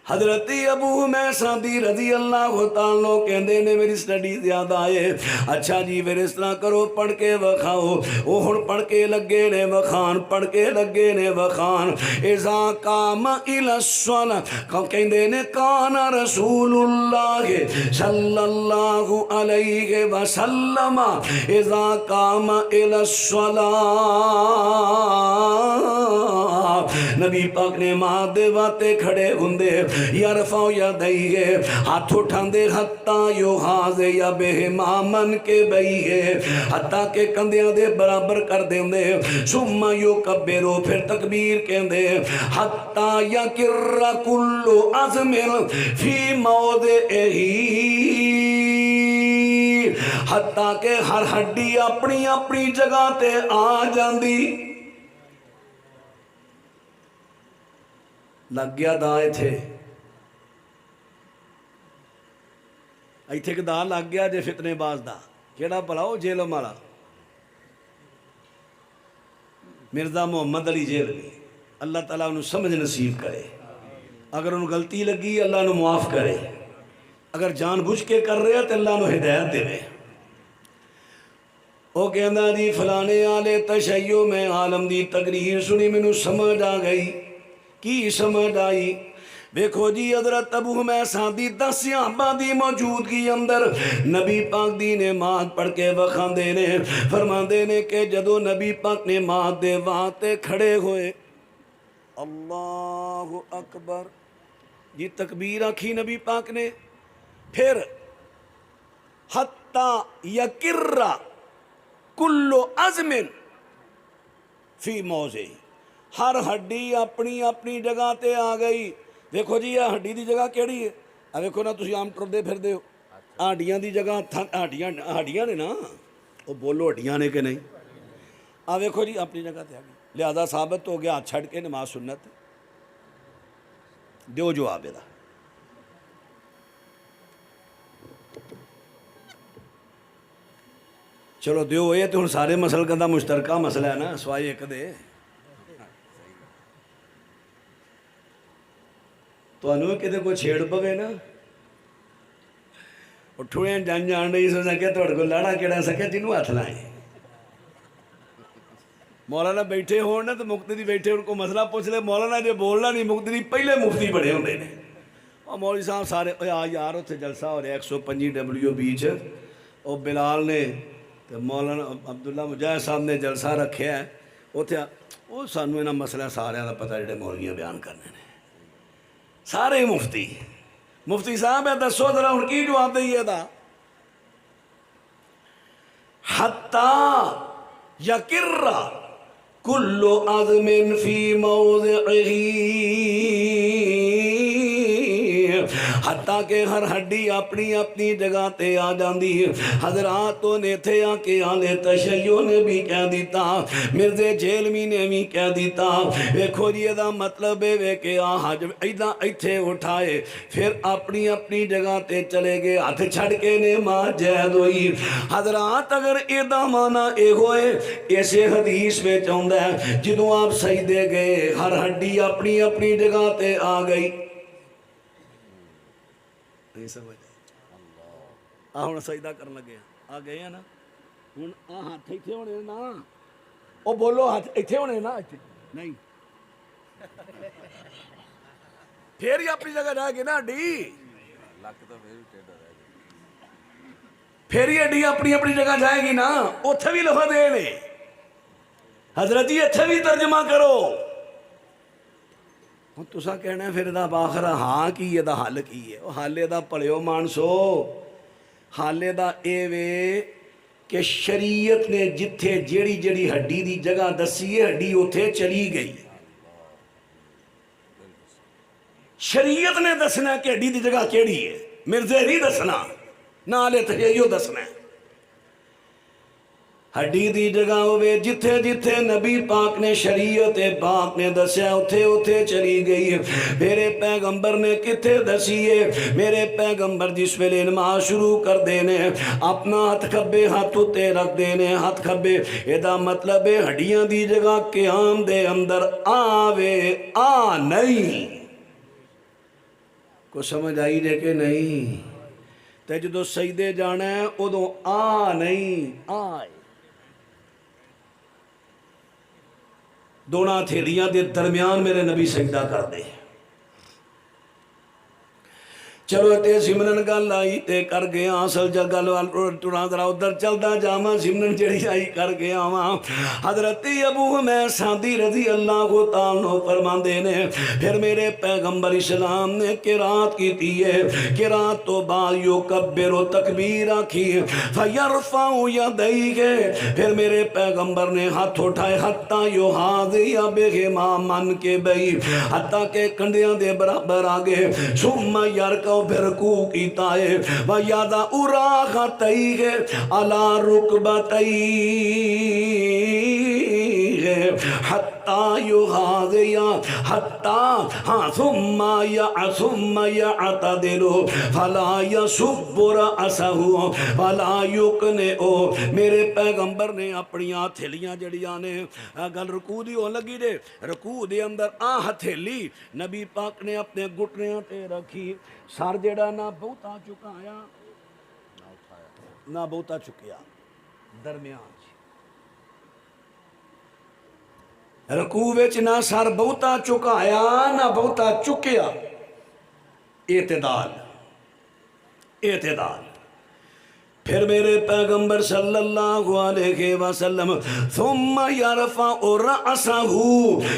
حضرت ابو حمید سعدی رضی اللہ تعالیٰ کہندے نے میری سٹڈی زیادہ آئے اچھا جی پھر اس طرح کرو پڑھ کے وکھاؤ وہ ہن پڑھ کے لگے نے وکھان پڑھ کے لگے نے وکھان اذا قام الی الصلاۃ کہندے نے کان رسول اللہ صلی اللہ علیہ وسلم اذا قام الی الصلاۃ نبی پاک نے ماں دے واتے کھڑے ہوندے یرفع یدیہ ہاتھ اٹھاندے حتیٰ یحاذ یا بہمامن کے بئیے حتیٰ کہ کندیاں دے برابر کر دیندے ثم یکبرو پھر تکبیر کہندے حتیٰ یکر کل عظم فی موضعہ حتیٰ کہ ہر ہڈی اپنی اپنی جگہ تے آ جاندی لگ گیا دا ایتھے ایتھے کہ دا لگ گیا جے فتنے باز دا کیڑا پلاؤ جیلم والا مرزا محمد علی جیلوی اللہ تعالیٰ انہوں سمجھ نصیب کرے اگر انہوں غلطی لگی اللہ انہوں معاف کرے اگر جان بوجھ کے کر رہے تو اللہ انہوں ہدایت دے وہ کہنا جی فلانے آلے تشیع میں عالم دی تقریر سنی میں سمجھ آ گئی کی سمجھ آئی دیکھو جی حضرت ابو حمید سعدی 10 صحابہ دی موجودگی اندر نبی پاک دی نماز پڑھ کے وکھان دینے فرمان دینے کہ جدو نبی پاک نماز دے واتے کھڑے ہوئے اللہ اکبر یہ تکبیر آکھی نبی پاک نے پھر حتی یکر کل عظم فی موضع، ہر ہڈی اپنی اپنی جگہ تے آ گئی. دیکھو جی یہ ہڈی دی جگہ کیڑی ہے؟ آ دیکھو نا تسی عام ٹردے پھردے ہو، ہڈیاں دی جگہ ہڈیاں نے نا، وہ بولو ہڈیاں نے کہ نہیں؟ آ دیکھو جی اپنی جگہ تے آ گئی، لہذا ثابت ہو گیا ہاتھ چھڑ کے نماز سنت دیو جواب دا. چلو دیو یہ تو ہن سارے مسلکاں دا مشترکہ مسئلہ ہے نا، سوائے ایک دے. تو انہوں کتے کو چھیڑ پوے نا اٹھویں جان رہی سو سکے تو کو لاڑا کیڑا سکے جنہوں ہاتھ لائیں. مولانا بیٹھے ہون نا تو مفتی دی بیٹھے ان کو مسئلہ پوچھ لے، مولانا جو بولنا نہیں مفتی دی پہلے مفتی بڑے ہوندے نے. اور مولوی صاحب سارے آ یار اتنے جلسہ ہو رہا 125 WB اور بلال نے مولانا عبداللہ مجاہد صاحب نے جلسہ رکھیا ہے اتنے وہ سانوں انہاں مسئلہ سارے کا پتہ جڑے مولویاں بیان کرنے نے سارے مفتی صاحب ہے دسو ذرا ہن کی جواب دئیے دا. حتی یکر کل عظم فی موضعہ، حتیٰ کہ ہر ہڈی اپنی اپنی جگہ تے آ جاندی ہے. حضراتوں نے تھے آ کے آلے تشیعوں نے بھی کہہ دیتا، مرزے جیلمی نے بھی کہہ دیتا. ویکھو جی دا مطلب ہے کہ حج ایدہ ایتھے اٹھائے پھر اپنی اپنی جگہ تے چلے گئے ہاتھ چھڑ کے نماز جائز ہوئی. حضرات اگر ایدہ مانا اے ہوئے ایسے حدیث میں چاہندہ ہے جدوں آپ سجدے گئے ہر ہڈی اپنی اپنی جگہ تے آ گئی. نہیں سمجھ ہوں سجدہ کرن لگے آ گئے ہیں نا ہوں آ ہاتھ ایتھے ہونے نا او بولو ہاتھ ایتھے ہونے نا نہیں پھر ہی اپنی جگہ جائے گی نا ہڈی، پھر ہی ہڈی اپنی اپنی جگہ جائے گی نا. اتھے بھی لفظ دے نے حضرت جی اتھے بھی ترجمہ کرو. ہوں تسا کہنا ہے پھر دا باخر ہاں کی ہے دا حل کی ہے. حالے دا پڑھیو مانسو، حالے دا اے وے کہ شریعت نے جتھے جیڑی جیڑی ہڈی دی جگہ دسی ہے ہڈی اتھے چلی گئی. شریعت نے دسنا کہ ہڈی دی جگہ کیڑی ہے، مرزے نہیں دسنا نالے تھیئیو دسنا ہے. ہڈی دی جگہ ہوئے جتھے جتھے نبی پاک نے شریعت پاک نے دسیا اتھے اتھے چلی گئی. میرے پیغمبر نے کتھے دسیے؟ میرے پیغمبر جس ویلے نماز شروع کر دینے اپنا ہاتھ کھبے ہاتھ اتے رکھ دینے، ہاتھ کھبے ایدہ مطلب ہے ہڈیاں دی جگہ قیام دے اندر آوے آ نہیں. کو سمجھ آئی دے کہ نہیں؟ تے جدو سجدے جانا ہے ادو آ نہیں آئے. دونوں تھیلیاں دے درمیان میرے نبی سجدہ کر دے. چلو تے سمرن گل آئی تے کر گیا اصل جگل ٹرا ذرا ادھر چلدا جاواں سمرن جڑی آئی کر گیا واں. حضرت ابو حمید سعدی رضی اللہ تعالیٰ عنہ فرماندے نے پھر میرے پیغمبر اسلام نے قرات کیتی ہے. قرات تو بعد یکبر و تکبیر آکھی فیرفع یدیہ، پھر میرے پیغمبر نے ہاتھ اٹھائے حتی یحاذی بہما منکبیہ، حتیٰ کہ کنڈیاں دے برابر آگے. ثم یرکع پھر رکوع کیتا ہے وَيَدَعُ رَاغَتَيْهِ عَلَى رُكْبَتَيْهِ حَتَّى يُحَاذِيَ حَتَّى ثُمَّ يَعْتَدِلُ فَلَا يَصُبُّ رَأْسَهُ وَلَا يُقْنِعُ. میرے پیغمبر نے اپنی ہتھیلیاں جڑیاں نے گل رکوع دی ہون لگی دے رکوع دے اندر ہتھیلی نبی پاک نے اپنے گھٹنیاں تے رکھی. سر جڑا نہ بہتا چکایا نہ بہتا چکیا درمیان رکوع وچ نہ سر بہتا چکایا نہ بہتا چکیا. اعتدال. پھر میرے پیغمبر صلی اللہ علیہ وسلم ثم یرفع رأسہ،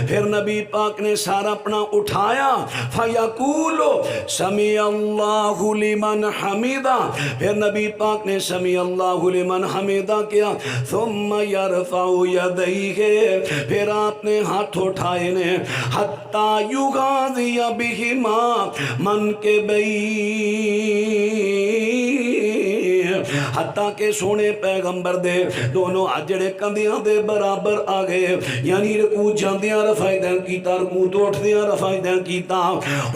پھر نبی پاک نے سارا اپنا اٹھایا، فیقول سمیع اللہ لمن حمیدہ، پھر نبی پاک نے سمیع اللہ لمن حمیدہ کیا، ثم یرفع یدیہ، پھر آپ نے ہاتھ اٹھائے نے، حتی یغاضی بہما منکبیہ، حتیٰ کہ سونے پیغمبر دے دونوں اجڑے کندیاں دے برابر آ گئے، یعنی رکوع جاندیاں رفع دین کیتا، رکوع تو اٹھدیاں رفع دین کیتا۔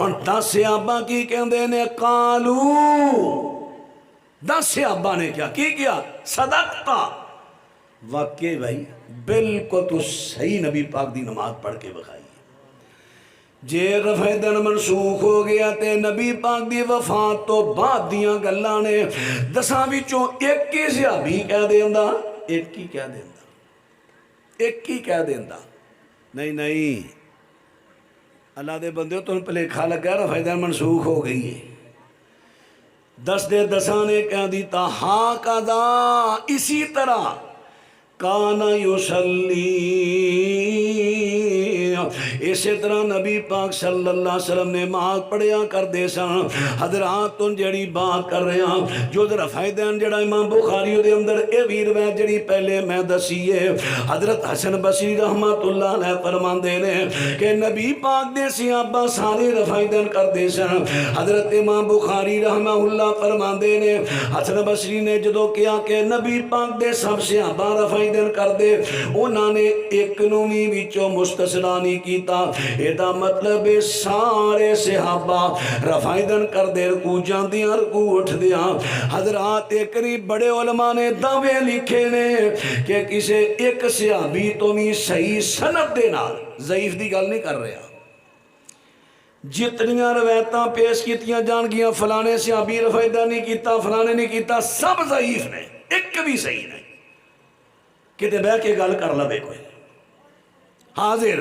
ہن 10 صحابہ کی کہندے نے قالو، 10 صحابہ نے کیا صدقتا، واقعی بھائی بالکل تو صحیح نبی پاک دی نماز پڑھ کے بخائی۔ جے رفع دین منسوخ ہو گیا تے نبی پاک دی وفات تو بعد دیاں گلاں نے 10 وچوں ایک ہی صحابی کہہ دیندا، ایک ہی کہہ دیندا، ایک ہی کہہ دیندا، نہیں اللہ دے بندے تم پلیکھا لگا رفع دین منسوخ ہو گئی ہے۔ 10 دے 10 نے کہہ دیتا ہاکذا، اسی طرح کان یصلی، اسی طرح نبی پاک صلی اللہ علیہ وسلم نے نماز پڑھیا کر دے سن۔ حضرات تن جڑی بات کر رہے ہیں جو رفع دین جڑا امام بخاری دے اندر اے بھی روایت جڑی پہلے میں دسی ہے، حضرت حسن بصری رحمت اللہ علیہ فرماندے نے کہ نبی پاک دے صحابہ سارے رفع دین کر دے سن۔ حضرت امام بخاری رحمہ اللہ فرماندے نے حسن بصری نے جدو کیا کہ نبی پاک دے سب صحابہ رفع دین کر دے، انہاں نے ایک نویں وچوں مستثنا نہیں کیتا، ایدہ مطلب سارے صحابہ رفع دین کر دے، رکوع جاندیاں رکوع اٹھ دیاں۔ حضرات ایک بڑے علماء نے دعوے لکھے نے کہ کسے ایک صحابی تو بھی صحیح سند دے نال، ضعیف دی گل نہیں کر رہا، جتنیاں روایتاں پیش کیتیاں جان گیاں فلانے صحابی رفع دین نہیں کیتا، فلانے نہیں کیتا، سب ضعیف نے، ایک بھی صحیح نہیں، کتے بہ کے گل کر لبے کوئی حاضر۔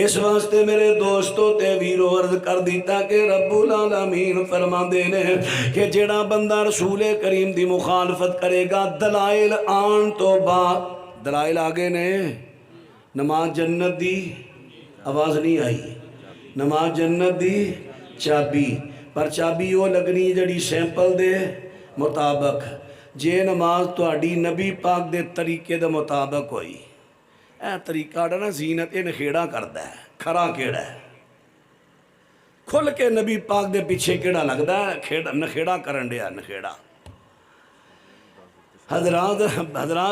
اس واسطے میرے دوستو تے ویرو عرض کر دیتا کہ رب العالمین فرما دینے کہ جڑا بندہ رسول کریم دی مخالفت کرے گا دلائل آن تو بعد، دلائل آگے نے، نماز جنت دی آواز نہیں آئی، نماز جنت دی چابی، پر چابی وہ لگنی جڑی سیمپل دے مطابق، جے نماز تو اڈی نبی پاک دے طریقے دے مطابق ہوئی، اے طریقہ اڈا نا زینت اے نخیڑا کردا ہے، کھرا کیڑا ہے، کھل کے نبی پاک دے پیچھے کیڑا لگدا ہے، نخیڑا کرن دیا نخیڑا۔ حضرات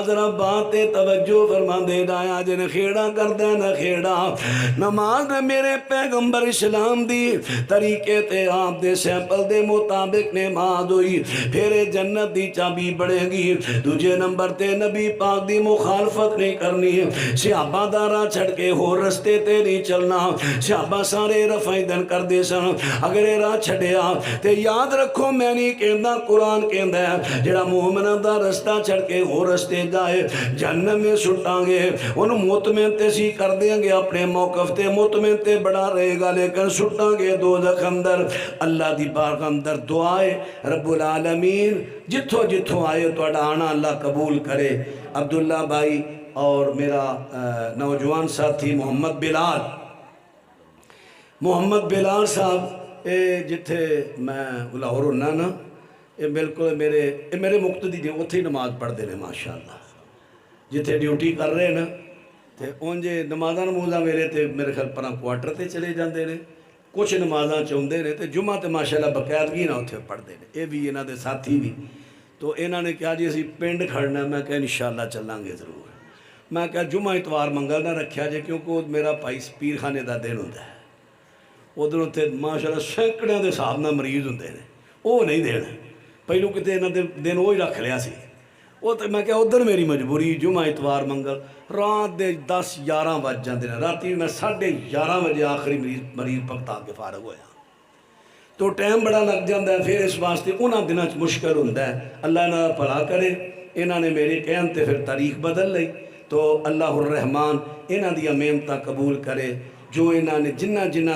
ذرا بات توجہ فرما دے دایا جن خیڑا کردہ نہ خیڑا، نماز میرے پیغمبر اسلام دی طریقے تے آپ دے سیمپل دے مطابق نماز ہوئی، پھر جنت دی چابی بڑھے گی۔ دوجے نمبر تے نبی پاک دی مخالفت نہیں کرنی، صحابہ دارا چھڑ کے ہو رستے تے نہیں چلنا، صحابہ سارے رفع دین کر دے سن، اگر اے راہ چھڑیا تے یاد رکھو میں نہیں کہندہ، قرآن کہندہ ہے جڑا مومنہ دا رستہ چھڑ کے ہو رستے جائے جہنم میں سٹاں گے، انہوں مطمئن تے سی کر دیں گے، اپنے موقف تے مطمئن تے بڑا رہے گا، لیکن سٹاں گے دوزخ اندر۔ اللہ دی بارگاہ اندر دعائے رب العالمین جتھو جتھو آئے تو آنا اللہ قبول کرے۔ عبداللہ بھائی اور میرا نوجوان ساتھی محمد بلال صاحب، جتھے میں لاہور ہونا نا، یہ بالکل میرے مقتدی نے اتھے نماز پڑھ دے نے ماشاءاللہ، جتھے ڈیوٹی کر رہے نا تے انجے نمازاں نموزاں میرے خیال پران کوارٹر تے چلے جاندے نے، کچھ نمازاں چاہندے نے تے جمعہ تے ماشاءاللہ بقیادگی نہ اتھے پڑھ دے نے، یہ بھی انہاں دے ساتھی بھی۔ تو انہاں نے کہا جی اسی پنڈ کھڑنا، میں کہا انشاءاللہ چلیں گے ضرور، میں کہا جمعہ اتوار منگل نہ رکھیا جے کیونکہ وہ میرا بھائی پیر خانے دا دن ہوتا ہے، ادھر اتنے ماشاءاللہ سینکڑیاں دے حساب نہ مریض ہوندے نے، وہ نہیں دینا، پہلو کتے انہاں دے دن وہی رکھ لیا سی، وہ تو میں کہا ادھر میری مجبوری جمعہ اتوار منگل رات دے 10-11 بج جاندے نے، راتی میں 11:30 بجے آخری مریض پکتا کے فارغ ہویا، تو ٹائم بڑا لگ جاندہ ہے، پھر اس واسطے انہاں دنوں مشکل ہوندہ ہے۔ اللہ انہاں بھلا کرے، انہاں نے میرے کہن تے پھر تاریخ بدل لئی، تو اللہ الرحمن انہاں دی محنتاں قبول کرے، جو انہاں نے جنہ